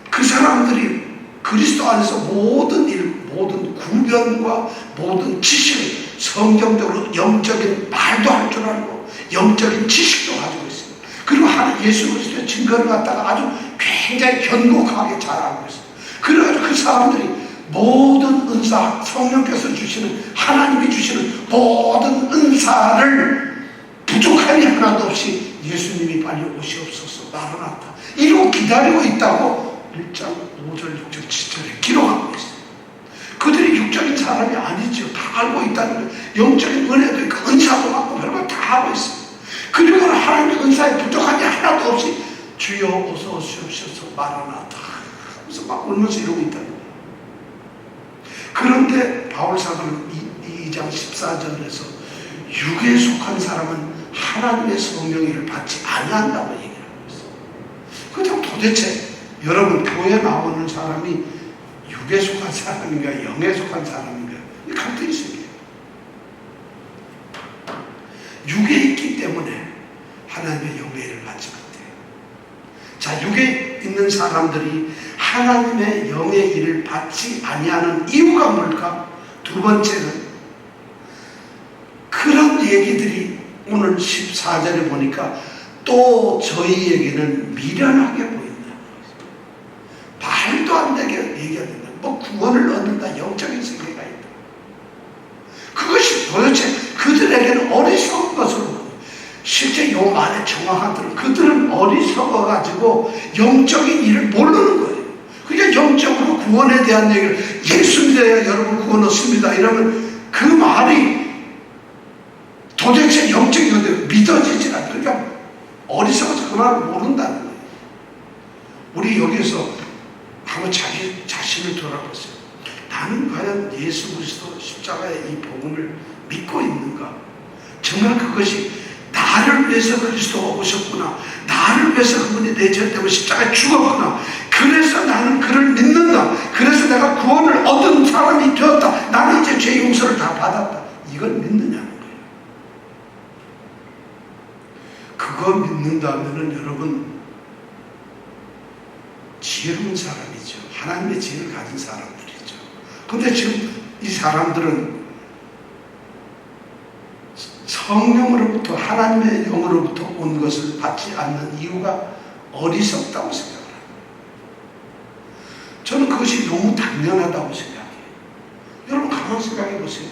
그 사람들이 그리스도 안에서 모든 일, 모든 구변과 모든 지식을 성경적으로 영적인 말도 할 줄 알고 영적인 지식도 가지고 있어요. 그리고 예수 그리스도의 증거를 갖다가 아주 굉장히 견고하게 잘 알고 있어요. 그래가지고 그 사람들이 모든 은사, 성령께서 주시는, 하나님이 주시는 모든 은사를 부족함이 하나도 없이 예수님이 빨리 오시옵소서 마라나타 이러고 기다리고 있다고 1장 5절, 6절, 7절에 기록하고 있어요. 그들이 육적인 사람이 아니죠. 다 알고 있다는 거예요. 영적인 은혜도 있고 은사도 받고 별걸 다 하고 있어요. 그리고 하나님의 은사에 부족함이 하나도 없이 주여 어서 오시옵소서 마라나타 그래서 막 울면서 이러고 있다는 거예요. 그런데 바울사도는 2장 14절에서 육에 속한 사람은 하나님의 성령을 받지 아니한다고 얘기를 하고 있어요. 그렇다면 도대체 여러분 교회 나오는 사람이 육에 속한 사람인가 영에 속한 사람인가 갈등이 생겨요. 육에 있기 때문에 하나님의 영의 일을 받지 못해요. 자, 육에 있는 사람들이 하나님의 영의 일을 받지 아니하는 이유가 뭘까? 두 번째는 그런 얘기들이 오늘 14절에 보니까 또 저희에게는 미련하게 보인다. 말도 안 되게 얘기합니다. 뭐 구원을 얻는다, 영적인 세계가 있다. 그것이 도대체 그들에게는 어리석은 것으로 보여요. 실제 이 모르고 영적인 일을 모르는 거예요. 그러니까 영적으로 구원에 대한 얘기를 예수 믿어야 여러분 구원 얻습니다 이러면 그 말이 도대체 영적인 건데 믿어지지 않아요. 그러니까 어리석어서 그 말을 모른다는 거예요. 우리 여기서 한번 자기 자신을 돌아보세요. 나는 과연 예수 그리스도 십자가의 이 복음을 믿고 있는가? 정말 그것이 나를 위해서 그리스도가 오셨구나. 나를 위해서 그분이 내 죄 때문에 십자가에 죽었구나. 그래서 나는 그를 믿는다. 그래서 내가 구원을 얻은 사람이 되었다. 나는 이제 죄 용서를 다 받았다. 이걸 믿느냐는 거예요. 그거 믿는다면은 여러분 지혜로운 사람이죠. 하나님의 지혜를 가진 사람들이죠. 근데 지금 이 사람들은 성령으로부터 하나님의 영으로부터 온 것을 받지 않는 이유가 어리석다고 생각합니다. 저는 그것이 너무 당연하다고 생각해요. 여러분 가만히 생각해 보세요.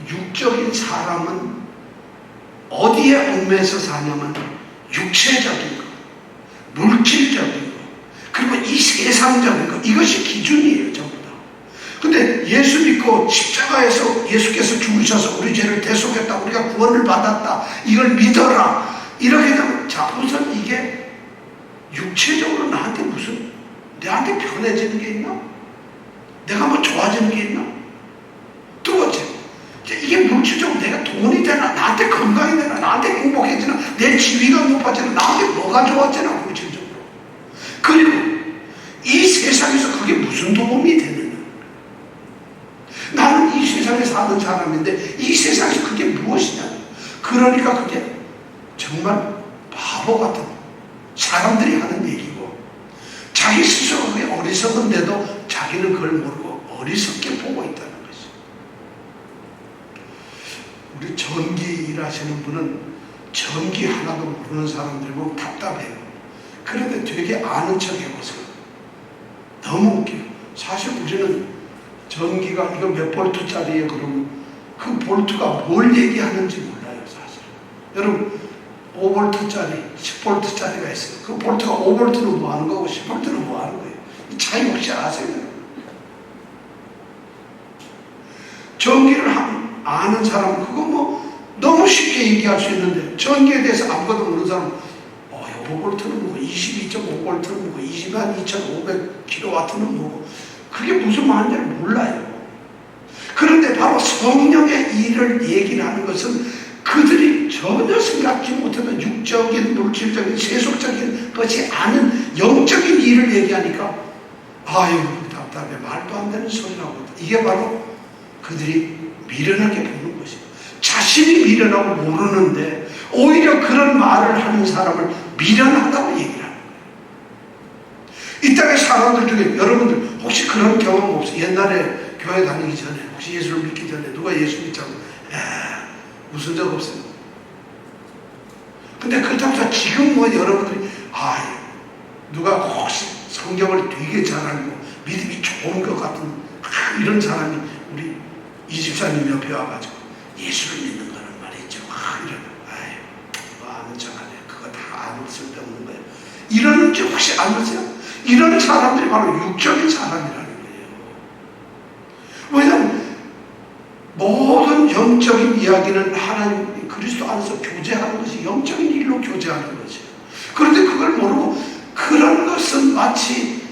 육적인 사람은 어디에 얽매여서 사냐면 육체적인 것, 물질적인 것, 그리고 이 세상적인 것, 이것이 기준이에요. 전부 다. 근데 예수 믿고 십자가에서 예수께서 죽으셔서 우리 죄를 대속했다, 우리가 구원을 받았다, 이걸 믿어라 이렇게 되면 자 우선 이게 육체적으로 나한테 편해지는 게 있나? 내가 뭐 좋아지는 게 있나? 두 번째, 이게 물질적으로 내가 돈이 되나? 나한테 건강이 되나? 나한테 행복해지나? 내 지위가 높아지나? 나한테 뭐가 좋아지나? 물질적으로. 그리고 이 세상에서 그게 무슨 도움이 되느냐? 나는 이 세상에 사는 사람인데 이 세상에서 그게 무엇이냐? 그러니까 그게 정말 바보 같은 사람들이 하는 얘기고 자기 스스로 그게 어리석은데도 자기는 그걸 모르고 어리석게 보고 있다는 거죠. 우리 전기 일하시는 분은 전기 하나도 모르는 사람들 보면 답답해요. 그런데 되게 아는 척 해보세요. 너무 웃겨요. 사실 우리는 전기가 이거 몇 볼트짜리예요? 그러면 그 볼트가 뭘 얘기하는지 몰라요. 사실 여러분 5볼트짜리 10볼트짜리가 있어요. 그 볼트가 5볼트는 뭐 하는 거고 10볼트는 뭐 하는 거예요? 이 차이 혹시 아세요? 전기를 아는 사람은 그거 뭐 너무 쉽게 얘기할 수 있는데 전기에 대해서 아무것도 모르는 사람은 5볼트는 뭐고 22.5볼트는 뭐고 222,500kW는 뭐고 그게 무슨 말인지를 몰라요. 그런데 바로 성령의 일을 얘기를 하는 것은 그들이 전혀 생각지 못하는 육적인, 물질적인, 세속적인 것이 아는 영적인 일을 얘기하니까 아유 답답해. 말도 안 되는 소리라고. 이게 바로 그들이 미련하게 보는 것이에요. 자신이 미련하고 모르는데 오히려 그런 말을 하는 사람을 미련하다고 얘기를 하는 거예요. 이 땅의 사람들 중에 여러분들 혹시 그런 경험 없어요? 옛날에 교회 다니기 전에 혹시 예수를 믿기 전에 누가 예수 믿자고 웃은 적 없어요? 근데 그렇다고 지금 뭐 여러분들이 누가 혹시 성경을 되게 잘 알고 믿음이 좋은 것 같은 이런 사람이 우리 이 집사님 옆에 와가지고 예수를 믿는 거는 말이죠. 아는 척하네. 그거 다 아는 쓸데없는 거예요. 이러는지 혹시 아세요? 이런 사람들이 바로 육적인 사람이라는 거예요. 왜냐하면 모든 영적인 이야기는 하나님 그리스도 안에서 교제하는 것이 영적인 일로 교제하는 거죠. 그런데 그걸 모르고 그런 것은 마치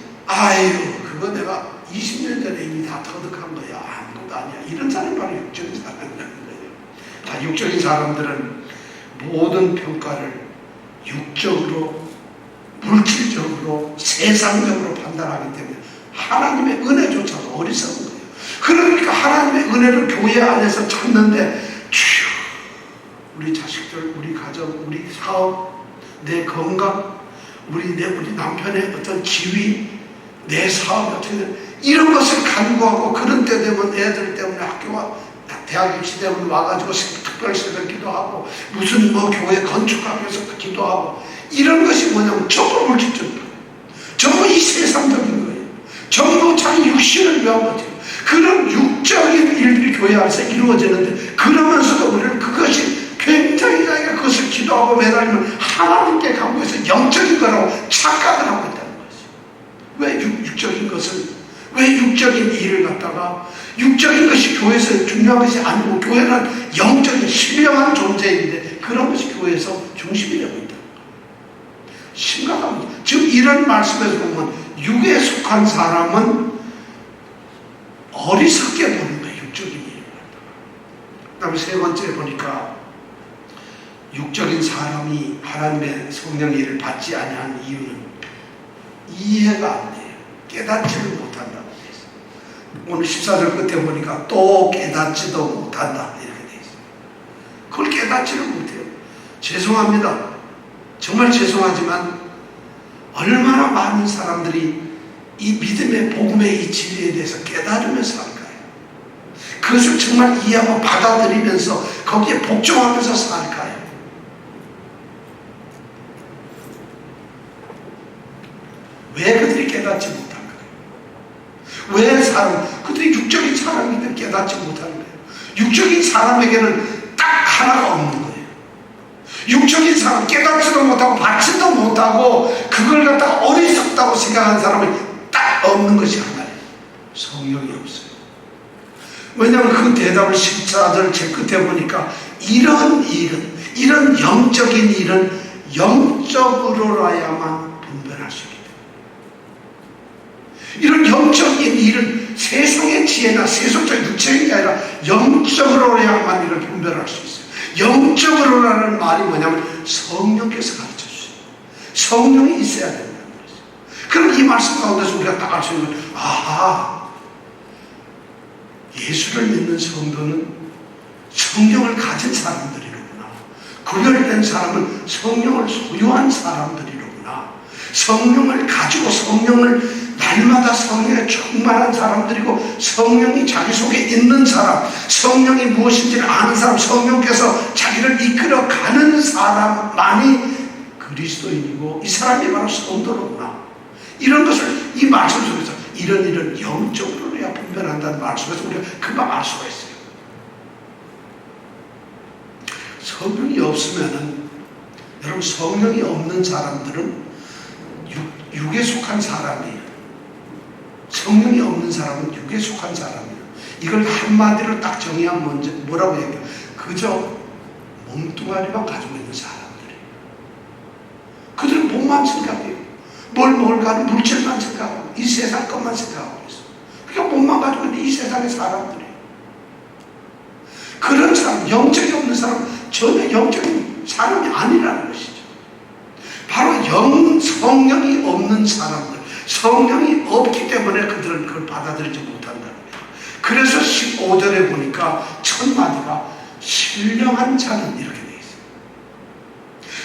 그거 내가 20년 전에 이미 다 터득한 거야. 아무것도 아니야. 이런 사람이 바로 육적인 사람이라는 거예요. 육적인 사람들은 모든 평가를 육적으로, 물질적으로, 세상적으로 판단하기 때문에 하나님의 은혜조차도 어리석은 거예요. 그러니까 하나님의 은혜를 교회 안에서 찾는데 우리 자식들, 우리 가정, 우리 사업, 내 건강, 우리 남편의 어떤 지위, 내 사업이 어떻게 돼 이런 것을 간구하고 그런 때 되면 애들 때문에 학교와 대학 입시 때문에 와가지고 특별 새벽 기도하고 무슨 교회 건축하기 위해서 기도하고 이런 것이 뭐냐면 전부 물질적인 거예요. 전부 이 세상적인 거예요. 전부 자기 육신을 위한 거죠. 그런 육적인 일들이 교회 안에서 이루어지는데 그러면서도 우리는 그것이 굉장히 자기가 그것을 기도 기도하고 매달리면 하나님께 간구해서 영적인 거라고 착각을 하고 있다는 거지. 왜 육적인 것을, 왜 육적인 일을 갖다가, 육적인 것이 교회에서 중요한 것이 아니고 교회는 영적인 신령한 존재인데 그런 것이 교회에서 중심이 되고 있다. 심각합니다. 지금 이런 말씀에서 보면 육에 속한 사람은 어리석게 보는 거예요. 육적인 일을 갖다가. 그 다음에 세 번째 보니까 육적인 사람이 하나님의 성령의 일을 받지 아니하는 이유는 이해가 안 돼요. 깨닫지를 못한다고 돼 있어요. 오늘 14절 끝에 보니까 또 깨닫지도 못한다 이렇게 돼 있어요. 그걸 깨닫지를 못해요. 죄송합니다. 정말 죄송하지만 얼마나 많은 사람들이 이 믿음의 복음의 이 진리에 대해서 깨달으면서 살까요? 그것을 정말 이해하고 받아들이면서 거기에 복종하면서 살까요? 왜 그들이 깨닫지 못할까요? 왜 그들이 육적인 사람이든 깨닫지 못하는 거예요? 육적인 사람에게는 딱 하나가 없는 거예요. 육적인 사람, 깨닫지도 못하고 받지도 못하고 그걸 갖다가 어리석다고 생각하는 사람은 딱 없는 것이 하나예요. 성령이 없어요. 왜냐하면 그 대답을 14절 제 끝에 보니까 이런 일은, 이런 영적인 일은 영적으로라야만 분별할 수 있다. 이런 영적인 일은 세상의 지혜나 세속적 육체인 게 아니라 영적으로야만 이걸 분별할 수 있어요. 영적으로라는 말이 뭐냐면 성령께서 가르쳐 주세요. 성령이 있어야 된다는 거죠. 그럼 이 말씀 가운데서 우리가 딱 알 수 있는, 아하, 예수를 믿는 성도는 성령을 가진 사람들이로구나. 구별된 사람은 성령을 소유한 사람들이로구나. 성령을 가지고 성령을 날마다 성령에 충만한 사람들이고 성령이 자기 속에 있는 사람, 성령이 무엇인지를 아는 사람, 성령께서 자기를 이끌어가는 사람만이 그리스도인이고 이 사람이 바로 성도로구나. 이런 것을 이 말씀 속에서 이런 영적으로야 분별한다는 말씀에서 우리가 금방 알 수가 있어요. 성령이 없으면은, 여러분, 성령이 없는 사람들은 육에 속한 사람이에요. 성령이 없는 사람은 육에 속한 사람이에요. 이걸 한마디로 딱 정의하면 먼저 뭐라고 얘기해요? 그저 몸뚱아리만 가지고 있는 사람들이에요. 그들은 몸만 생각해요. 뭘 먹을까는 물질만 생각하고 이 세상 것만 생각하고 있어요. 그러니까 몸만 가지고 있는 이 세상의 사람들이에요. 그런 사람, 영적이 없는 사람은 전혀 영적인 사람이 아니라는 것이죠. 바로 성령이 없는 사람들, 성령이 없기 때문에 그들은 그걸 받아들이지 못한다는 거예요. 그래서 15절에 보니까 첫 마디가 신령한 자는 이렇게 되어 있어요.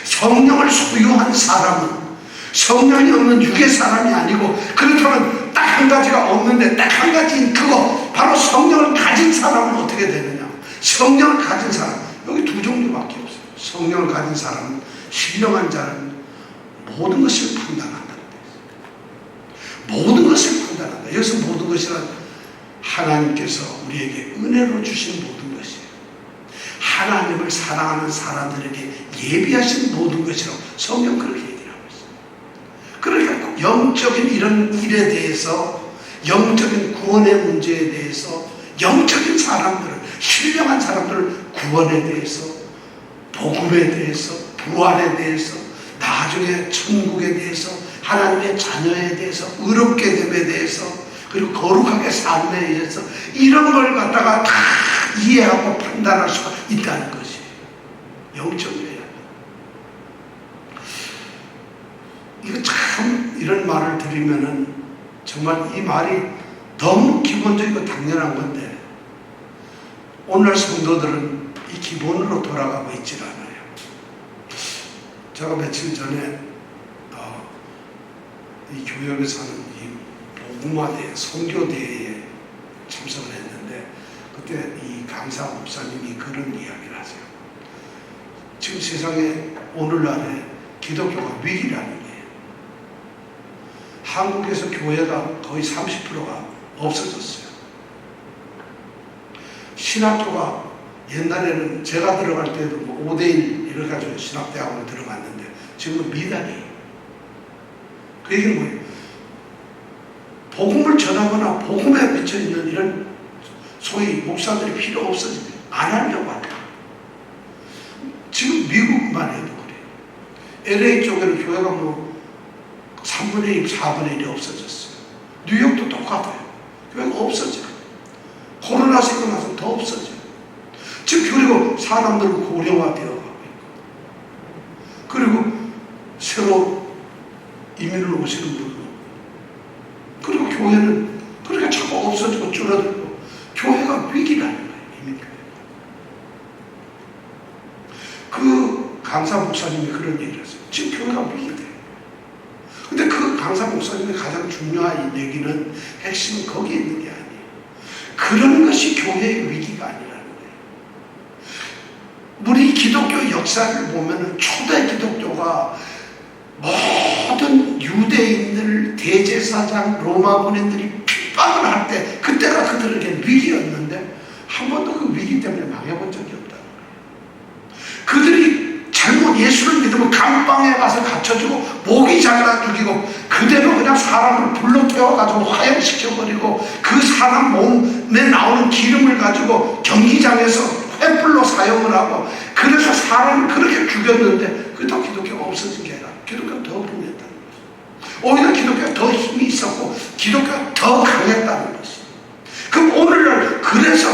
성령을 소유한 사람은 성령이 없는 육의 사람이 아니고, 그렇다면 딱 한 가지가 없는데 딱 한 가지인 그거, 바로 성령을 가진 사람은 어떻게 되느냐? 성령을 가진 사람, 여기 두 종류밖에 없어요. 성령을 가진 사람은, 신령한 자는 모든 것을 판단한다. 모든 것을 판단한다. 여기서 모든 것이란 하나님께서 우리에게 은혜로 주신 모든 것이에요. 하나님을 사랑하는 사람들에게 예비하신 모든 것이라고 성경 그렇게 얘기하고 있어요. 그러니까 영적인 이런 일에 대해서, 영적인 구원의 문제에 대해서, 영적인 사람들을, 신령한 사람들을 구원에 대해서, 복음에 대해서, 부활에 대해서, 나중에 천국에 대해서, 하나님의 자녀에 대해서, 의롭게 됨에 대해서, 그리고 거룩하게 삶에 의해서 이런 걸 갖다가 다 이해하고 판단할 수가 있다는 것이에요. 영적이에요. 이거 참, 이런 말을 드리면은 정말 이 말이 너무 기본적이고 당연한 건데 오늘 성도들은 이 기본으로 돌아가고 있질 않아요. 제가 며칠 전에 이 교역에서 하는 이 복음화대 선교대회에 참석을 했는데, 그때 이 강사 목사님이 그런 이야기를 하세요. 지금 세상에 오늘날에 기독교가 위기라는 거예요. 한국에서 교회가 거의 30%가 없어졌어요. 신학교가 옛날에는 제가 들어갈 때도 5대1 여러 가지 신학대학원을 들어갔는데 지금은 미단이에요. 그 얘기는 뭐예요? 복음을 전하거나 복음에 미쳐있는 이런 소위 목사들이 필요 없어지면 안 하려고 하죠. 지금 미국만 해도 그래요. LA 쪽에는 교회가 뭐 3분의 1, 4분의 1이 없어졌어요. 뉴욕도 똑같아요. 교회가 없어져요. 코로나 생기고 나서 더 없어져요. 지금 그리고 사람들 고령화되어 가고 있고, 그리고 새로 이민을 오시는 분도, 그리고 교회는 그렇게 자꾸 없어지고 줄어들고, 교회가 위기라는 거예요. 이민 교회가. 그 강사 목사님이 그런 얘기를 했어요. 지금 교회가 위기돼요. 근데 그 강사 목사님의 가장 중요한 얘기는, 핵심은 거기에 있는 게 아니에요. 그런 것이 교회의 위기가 아니라는 거예요. 우리 기독교 역사를 보면은 초대 기독교가 모든 유대인들, 대제사장, 로마 군인들이 핍박을 할 때, 그때가 그들에게 위기였는데 한 번도 그 위기 때문에 망해본 적이 없다는 거예요. 그들이 잘못 예수를 믿으면 감방에 가서 갇혀주고 목이 잘라 죽이고, 그대로 그냥 사람을 불로 태워가지고 화형시켜버리고, 그 사람 몸에 나오는 기름을 가지고 경기장에서 횃불로 사용을 하고, 그래서 사람을 그렇게 죽였는데 그것도 기독교가 없어진 게 아니라 기독교가 더 분했다는 거죠. 오히려 기독교가 더 힘이 있었고 기독교가 더 강했다는 것이. 그럼 오늘날 그래서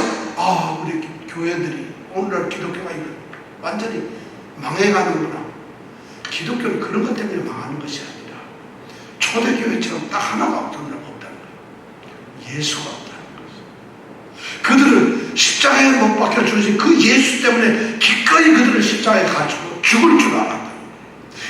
우리 교회들이 오늘날 기독교가 완전히 망해가는구나. 기독교는 그런 것 때문에 망하는 것이 아니라 초대교회처럼 딱 하나가 없다는 거예요. 예수가 없다는 거죠. 그들은 십자가에 못 박혀 죽으신 그 예수 때문에 기꺼이 그들을 십자가에 가지고 죽을 줄 알았다는 거예요.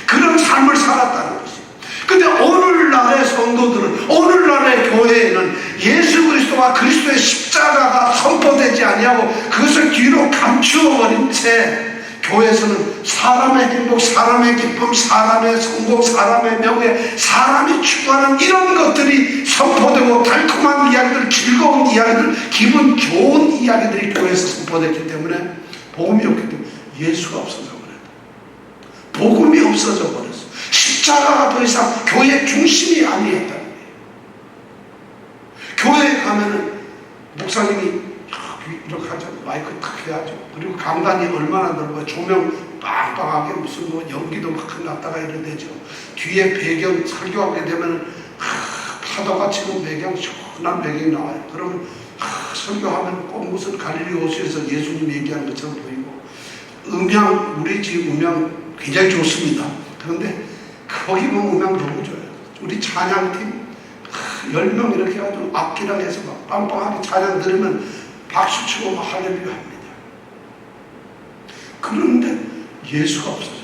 그런 삶을 살았다는 것이. 근데 오늘날의 성도들은, 오늘날의 교회에는 예수 그리스도와 그리스도의 십자가가 선포되지 아니하고 그것을 뒤로 감추어버린 채, 교회에서는 사람의 행복, 사람의 기쁨, 사람의 성공, 사람의 명예, 사람이 추구하는 이런 것들이 선포되고, 달콤한 이야기들, 즐거운 이야기들, 기분 좋은 이야기들이 교회에서 선포됐기 때문에 복음이 없기 때문에 예수가 없어져 버렸다. 복음이 없어져 버렸어. 십자가가 더 이상 교회의 중심이 아니었다는 거예요. 교회에 가면은 목사님이 이렇게 하죠. 마이크 크게 하죠. 그리고 강단이 얼마나 넓어요. 조명 빵빵하게 무슨 뭐 연기도 막 났다가 이러대죠. 뒤에 배경 설교하게 되면 파도가 치는 배경, 시원한 배경이 나와요. 그러면 설교하면 꼭 무슨 갈릴리 호수에서 예수님 얘기하는 것처럼 보이고, 음향, 우리 집 음향 굉장히 좋습니다. 그런데 거기 보면 음향 너무 좋아요. 우리 찬양팀 10명 이렇게 해가지고 악기랑 해서 막 빵빵하게 찬양 들으면 박수 치고 막 할렐루야 합니다. 그런데 예수가 없어졌다.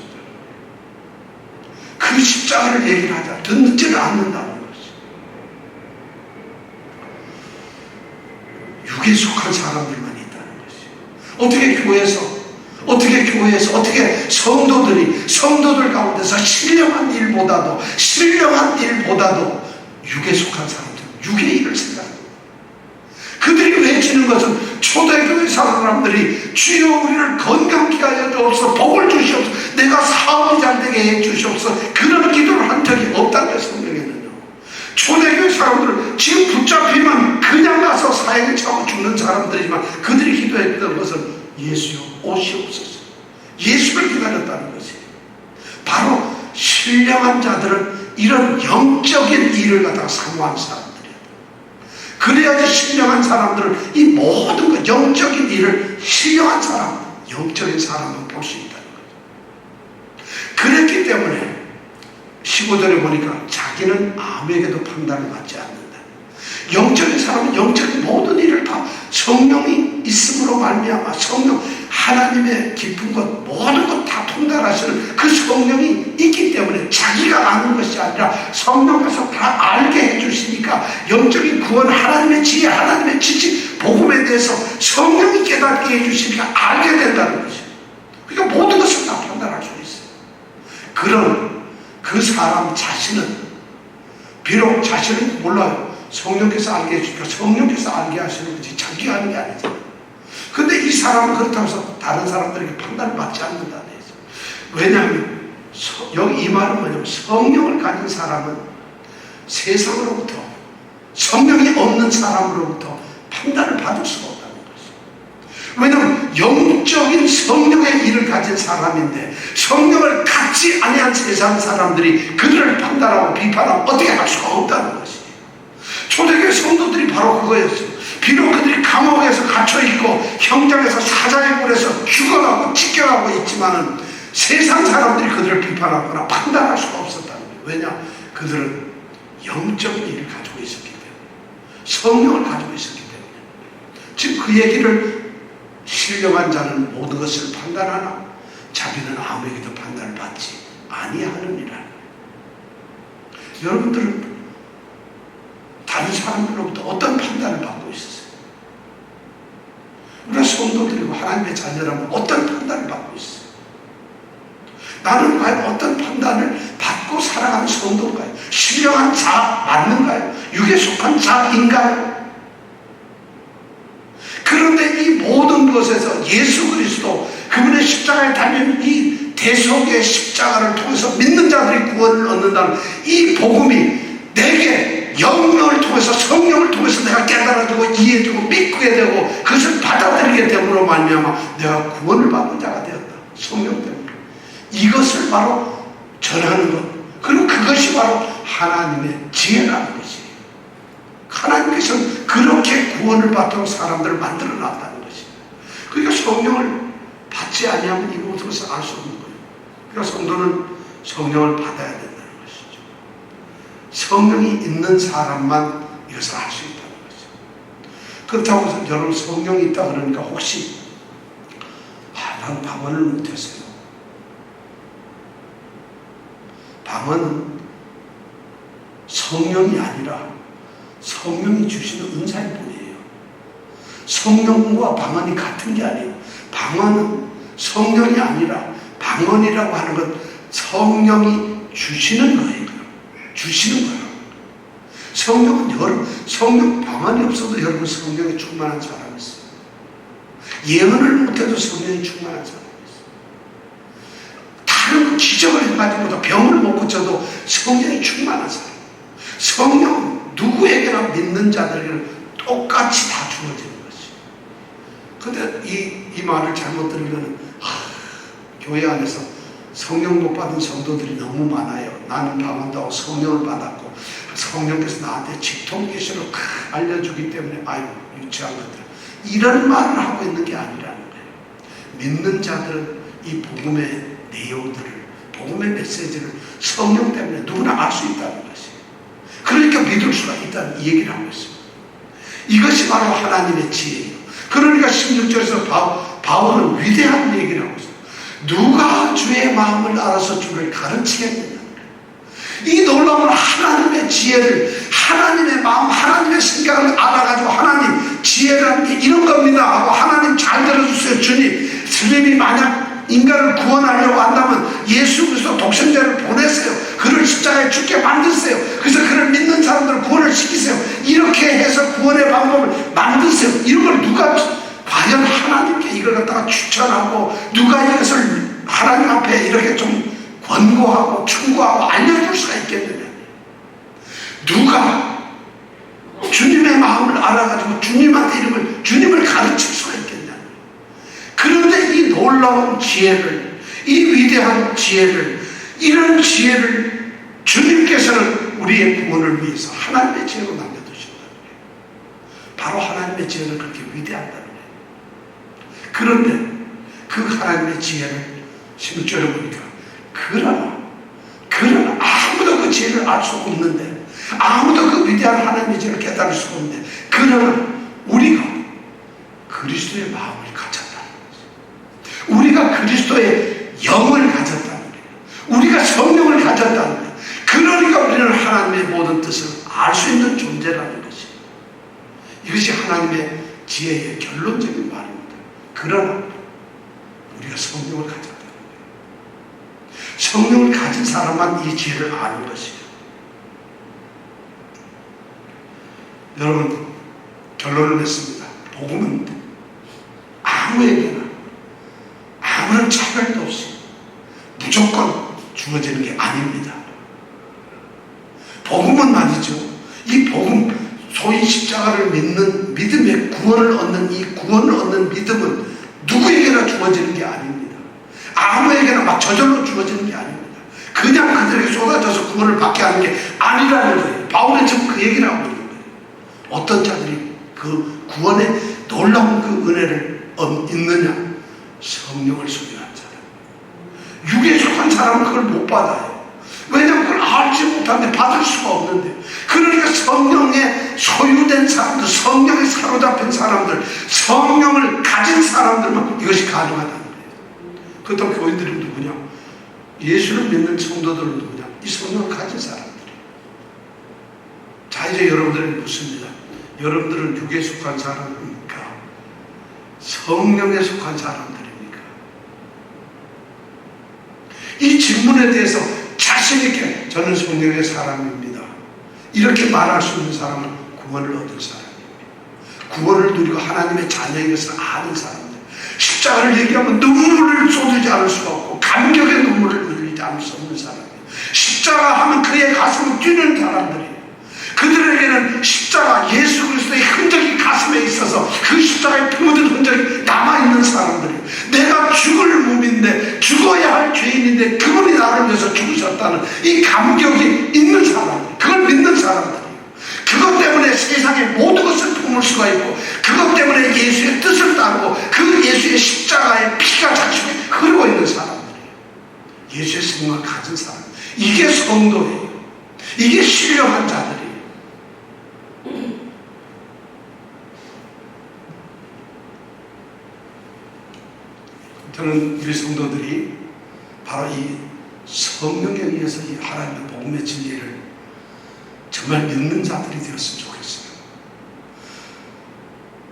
그 십자가를 얘기를 하자. 듣지를 않는다는 것이. 육에 속한 사람들만 있다는 것이. 어떻게 교회에서 어떻게 성도들 가운데서 신령한 일보다도 육에 속한 사람들, 육의 일을 생각합니다. 그들이 외치는 것은, 초대교회 사람들이 주여 우리를 건강케 하여 주옵소서, 복을 주시옵소서, 내가 사업이 잘 되게 해 주시옵소서, 그런 기도를 한 적이 없다는 게 성경에는요. 초대교회 사람들은 지금 붙잡히면 그냥 가서 사형에 차고 죽는 사람들이지만, 그들이 기도했던 것은 예수여 오시옵소서, 예수를 기다렸다는 것이. 바로 신령한 자들은 이런 영적인 일을 갖다가 사모한 사람들이에요. 그래야지 신령한 사람들은 이 모든 것, 영적인 일을 신령한 사람, 영적인 사람은 볼 수 있다는 거죠. 그랬기 때문에 15절에 보니까 자기는 아무에게도 판단을 받지 않는다. 영적인 사람은 영적인 모든 일을 다 성령이 있음으로 말미암아, 성령, 하나님의 깊은 것, 모든 것 다 통달하시는 그 성령이 있기 때문에 자기가 아는 것이 아니라 성령께서 다 알게 해주시니까, 영적인 구원, 하나님의 지혜, 하나님의 지식, 복음에 대해서 성령이 깨닫게 해주시니까 알게 된다는 것이에요. 그러니까 모든 것을 다 판단할 수 있어요. 그런 그 사람 자신은 비록 자신은 몰라요. 성령께서 알게 해주니까 성령께서 알게 하시는 거지 자기가 하는 게 아니잖아요. 근데 이 사람은 그렇다고 해서 다른 사람들에게 판단을 받지 않는다는 거죠. 왜냐하면 여기 이 말은 뭐냐면 성령을 가진 사람은 세상으로부터, 성령이 없는 사람으로부터 판단을 받을 수가 없다는 것이죠. 왜냐하면 영적인 성령의 일을 가진 사람인데 성령을 갖지 아니한 세상 사람들이 그들을 판단하고 비판하고 어떻게 할 수가 없다는 것이에요. 초대교회 성도들이 바로 그거였어요. 비록 그들이 감옥에서 갇혀있고 형장에서 사자의 굴에서 죽어가고 찢겨가고 있지만은 세상 사람들이 그들을 비판하거나 판단할 수가 없었다는 거예요. 왜냐? 그들은 영적인 일을 가지고 있었기 때문에, 성령을 가지고 있었기 때문에. 지금 그 얘기를 신령한 자는 모든 것을 판단하나 자기는 아무에게도 판단을 받지 아니하느니라. 여러분들은 다른 사람들로부터 어떤 판단을 받고 있었어요? 우리가 성도들이고 하나님의 자녀라면 어떤 판단을 받고 있어요? 나는 과연 어떤 판단을 받고 살아가는 성도인가요? 신령한 자 맞는가요? 육에 속한 자인가요? 그런데 이 모든 것에서 예수 그리스도 그분의 십자가에 달린 이 대속의 십자가를 통해서 믿는 자들이 구원을 얻는다는 이 복음이 내게 영령을 통해서, 성령을 통해서 내가 깨달아지고 이해해주고 믿게 되고 그것을 받아들이게 됨으로 말미암아 내가 구원을 받는 자가 되었다. 성령 때문에. 이것을 바로 전하는 것, 그리고 그것이 바로 하나님의 지혜라는 것이에요. 하나님께서는 그렇게 구원을 받도록 사람들을 만들어 놨다는 것이에요. 그러니까 성령을 받지 아니하면 이 모든 것을 알 수 없는 거예요. 그러니까 성도는 성령을 받아야 된다는 것이죠. 성령이 있는 사람만 이것을 알 수 있다는 것이죠. 그렇다고 해서 여러분 성령이 있다 그러니까 혹시 난 방언을 못했어요. 방언은 성령이 아니라 성령이 주시는 은사일 뿐이에요. 성령과 방언이 같은 게 아니에요. 방언은 성령이 아니라 방언이라고 하는 건 성령이 주시는 거예요. 주시는 거예요. 성령은 성령 방언이 없어도 여러분 성령이 충만한 사람이 있어요. 예언을 못해도 성령이 충만한 사람이 있어요. 다른 기적을 해가지고도 병을 못 고쳐도 성령이 충만한 사람. 성령은 누구에게나 믿는 자들에게는 똑같이 다 주어지는 것이에요. 근데 이 말을 잘못 들으면 교회 안에서 성령 못 받은 성도들이 너무 많아요. 나는 방언도 성령을 받았고 성령께서 나한테 직통계시로 알려주기 때문에 아유 유치한 것들, 이런 말을 하고 있는 게 아니라는 거예요. 믿는 자들은 이 복음의 내용들을, 복음의 메시지를 성령 때문에 누구나 알 수 있다는 것이에요. 그러니까 믿을 수가 있다는 이 얘기를 하고 있습니다. 이것이 바로 하나님의 지혜예요. 그러니까 16절에서 바울은 위대한 얘기를 하고 있어요. 누가 주의 마음을 알아서 주를 가르치겠느냐. 이 놀라운 하나님의 지혜를, 하나님의 마음, 하나님의 생각을 알아가지고 하나님 지혜라는 게 이런 겁니다 하고 하나님 잘 들어주세요. 주님이 만약 인간을 구원하려고 한다면 예수 그리스도 독생자를 보내세요. 그를 십자가에 죽게 만드세요. 그래서 그를 믿는 사람들을 구원을 시키세요. 이렇게 해서 구원의 방법을 만드세요. 이런 걸 누가 과연 하나님께 이걸 갖다가 추천하고 누가 이것을 하나님 앞에 이렇게 좀 권고하고 충고하고 알려줄 수가 있겠느냐. 누가 주님의 마음을 알아가지고 주님한테 주님을 가르칠 수가 있겠냐. 그런데 이 놀라운 지혜를, 이 위대한 지혜를, 이런 지혜를 주님께서는 우리의 구원을 위해서 하나님의 지혜로 남겨두신다는 거예요. 바로 하나님의 지혜는 그렇게 위대하다는 거예요. 그런데 그 하나님의 지혜를 16절에 보니까 그러나 아무도 그 지혜를 알 수 없는데, 아무도 그 위대한 하나님의 지혜를 깨달을 수 없는데, 그러나 우리가 그리스도의 마음을 가졌다는 거죠. 우리가 그리스도의 영을 가졌다는 거예요. 우리가 성령을 가졌다는 거예요. 그러니까 우리는 하나님의 모든 뜻을 알 수 있는 존재라는 것이에요. 이것이 하나님의 지혜의 결론적인 말입니다. 그러나 우리가 성령을 가졌다는 거예요. 성령을 가진 사람만 이 지혜를 아는 것이에요. 여러분, 결론을 냈습니다. 복음은 아무에게나 아무런 차별도 없이 무조건 주어지는 게 아닙니다. 복음은 말이죠. 이 복음, 소위 십자가를 믿는 믿음의 구원을 얻는 이 구원을 얻는 믿음은 누구에게나 주어지는 게 아닙니다. 아무에게나 막 저절로 주어지는 게 아닙니다. 그냥 그들에게 쏟아져서 구원을 받게 하는 게 아니라는 거예요. 바울은 지금 그 얘기를 하고 있는 거예요. 어떤 자들이 그 구원의 놀라운 그 은혜를 얻느냐? 성령을 소유한 사람. 육에 속한 사람은 그걸 못 받아요. 왜냐하면 그걸 알지 못하는데 받을 수가 없는데. 그러니까 성령에 소유된 사람들, 성령에 사로잡힌 사람들, 성령을 가진 사람들만 이것이 가능하다는 거예요. 그렇다면 교인들이 누구냐? 예수를 믿는 성도들은 누구냐? 이 성령을 가진 사람들이에요. 자, 이제 여러분들에게 묻습니다. 여러분들은 육에 속한 사람입니까? 성령에 속한 사람들입니까? 이 질문에 대해서 자신있게 저는 성령의 사람입니다, 이렇게 말할 수 있는 사람은 구원을 얻은 사람입니다. 구원을 누리고 하나님의 자녀인 것을 아는 사람들. 십자가를 얘기하면 눈물을 쏟지 않을 수가 없고 감격의 눈물을 흘리지 않을 수 없는 사람이에요. 십자가 하면 그의 가슴을 뛰는 사람들이에요. 그들에게는 십자가, 예수 그리스도의 흔적이 가슴에 있어서 그 십자가에 피 묻은 흔적이 남아있는 사람들이에요. 내가 죽을 몸인데, 죽어야 할 죄인인데 그분이 나를 위해서 죽으셨다는 이 감격이 있는 사람들, 그걸 믿는 사람들이에요. 그것 때문에 세상의 모든 것을 품을 수가 있고, 그것 때문에 예수의 뜻을 따르고 그 예수의 십자가의 피가 자신에 흐르고 있는 사람들이에요. 예수의 생명을 가진 사람, 이게 성도예요. 이게 신령한 자들이에요. 저는 우리 성도들이 바로 이 성령에 의해서 이 하나님의 복음의 진리를 정말 믿는 자들이 되었으면 좋겠어요.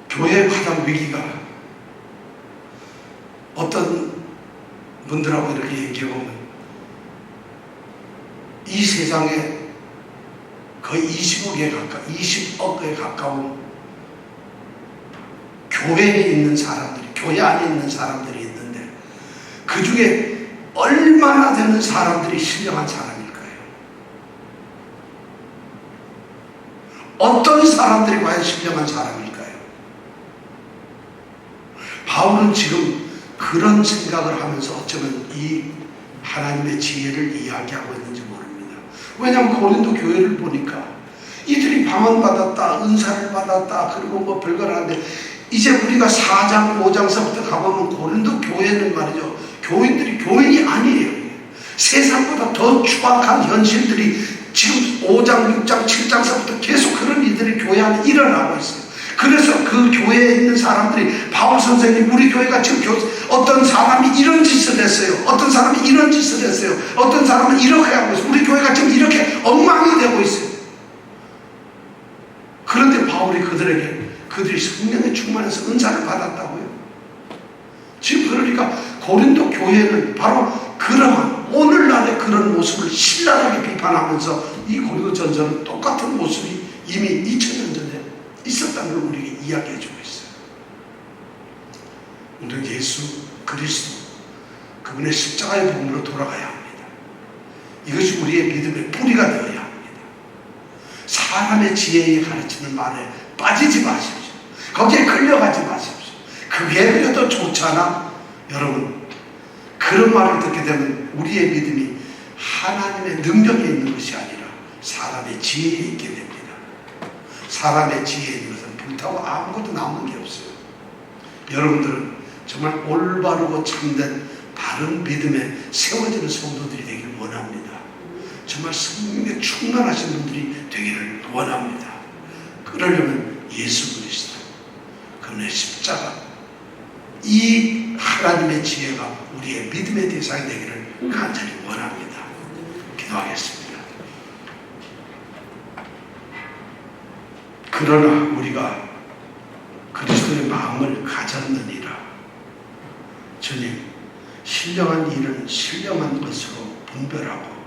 교회의 가장 위기가 어떤 분들하고 이렇게 얘기해보면 이 세상에 거의 20억에 가까운 교회에 있는 사람들이, 교회 안에 있는 사람들이 있는데 그 중에 얼마나 되는 사람들이 신령한 사람일까요? 어떤 사람들이 과연 신령한 사람일까요? 바울은 지금 그런 생각을 하면서 어쩌면 이 하나님의 지혜를 이야기하고 있는지 모릅니다. 왜냐하면 고린도 교회를 보니까 이들이 방언받았다, 은사를 받았다, 그리고 뭐 별걸 하는데, 이제 우리가 4장, 5장서부터 가보면 고린도 교회는 말이죠, 교인들이 교인이 아니에요. 세상보다 더 추악한 현실들이 지금 5장, 6장, 7장서부터 계속 그런 일들이 교회 안에 일어나고 있어요. 그래서 그 교회에 있는 사람들이, 바울 선생님, 우리 교회가 지금 어떤 사람이 이런 짓을 했어요, 어떤 사람이 이런 짓을 했어요, 어떤 사람은 이렇게 하고 있어요, 우리 교회가 지금 이렇게 엉망이 되고 있어요. 그런데 바울이 그들이 성령에 충만해서 은사를 받았다고요. 지금 그러니까 고린도 교회는 바로 그러한 오늘날의 그런 모습을 신랄하게 비판하면서 이 고린도 전서는 똑같은 모습이 이미 2000년 전에 있었다는 걸 우리에게 이야기해 주고 있어요. 우리는 예수 그리스도, 그분의 십자가의 복음으로 돌아가야 합니다. 이것이 우리의 믿음의 뿌리가 되어야 합니다. 사람의 지혜에 가르치는 말에 빠지지 마십시오. 거기에 끌려가지 마십시오. 그게 그래도 좋잖아. 여러분, 그런 말을 듣게 되면 우리의 믿음이 하나님의 능력에 있는 것이 아니라 사람의 지혜에 있게 됩니다. 사람의 지혜에 있는 것은 불타고 아무것도 남는 게 없어요. 여러분들은 정말 올바르고 참된 바른 믿음에 세워지는 성도들이 되길 원합니다. 정말 성령에 충만하신 분들이 되기를 원합니다. 그러려면 예수 그리스도, 그분의 십자가, 이 하나님의 지혜가 우리의 믿음의 대상이 되기를 간절히 원합니다. 기도하겠습니다. 그러나 우리가 그리스도의 마음을 가졌느니라. 주님, 신령한 일은 신령한 것으로 분별하고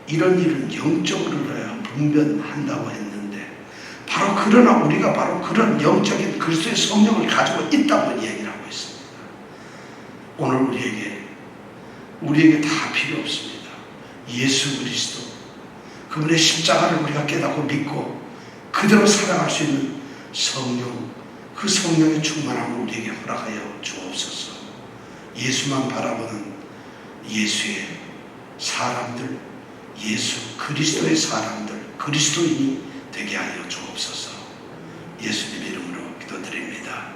이런 일은 영적으로야 분별한다고 했는데, 바로 그러나 우리가 바로 그런 영적인 그리스도의 성령을 가지고 있다고 이야기를 하고 있습니다. 오늘 우리에게 우리에게 다 필요 없습니다. 예수 그리스도, 그분의 십자가를 우리가 깨닫고 믿고 그대로 살아갈 수 있는 성령, 그 성령의 충만함을 우리에게 허락하여 주옵소서. 예수만 바라보는 예수의 사람들, 예수 그리스도의 사람들, 그리스도인이 되게 하여 주옵소서. 예수님 이름으로 기도드립니다.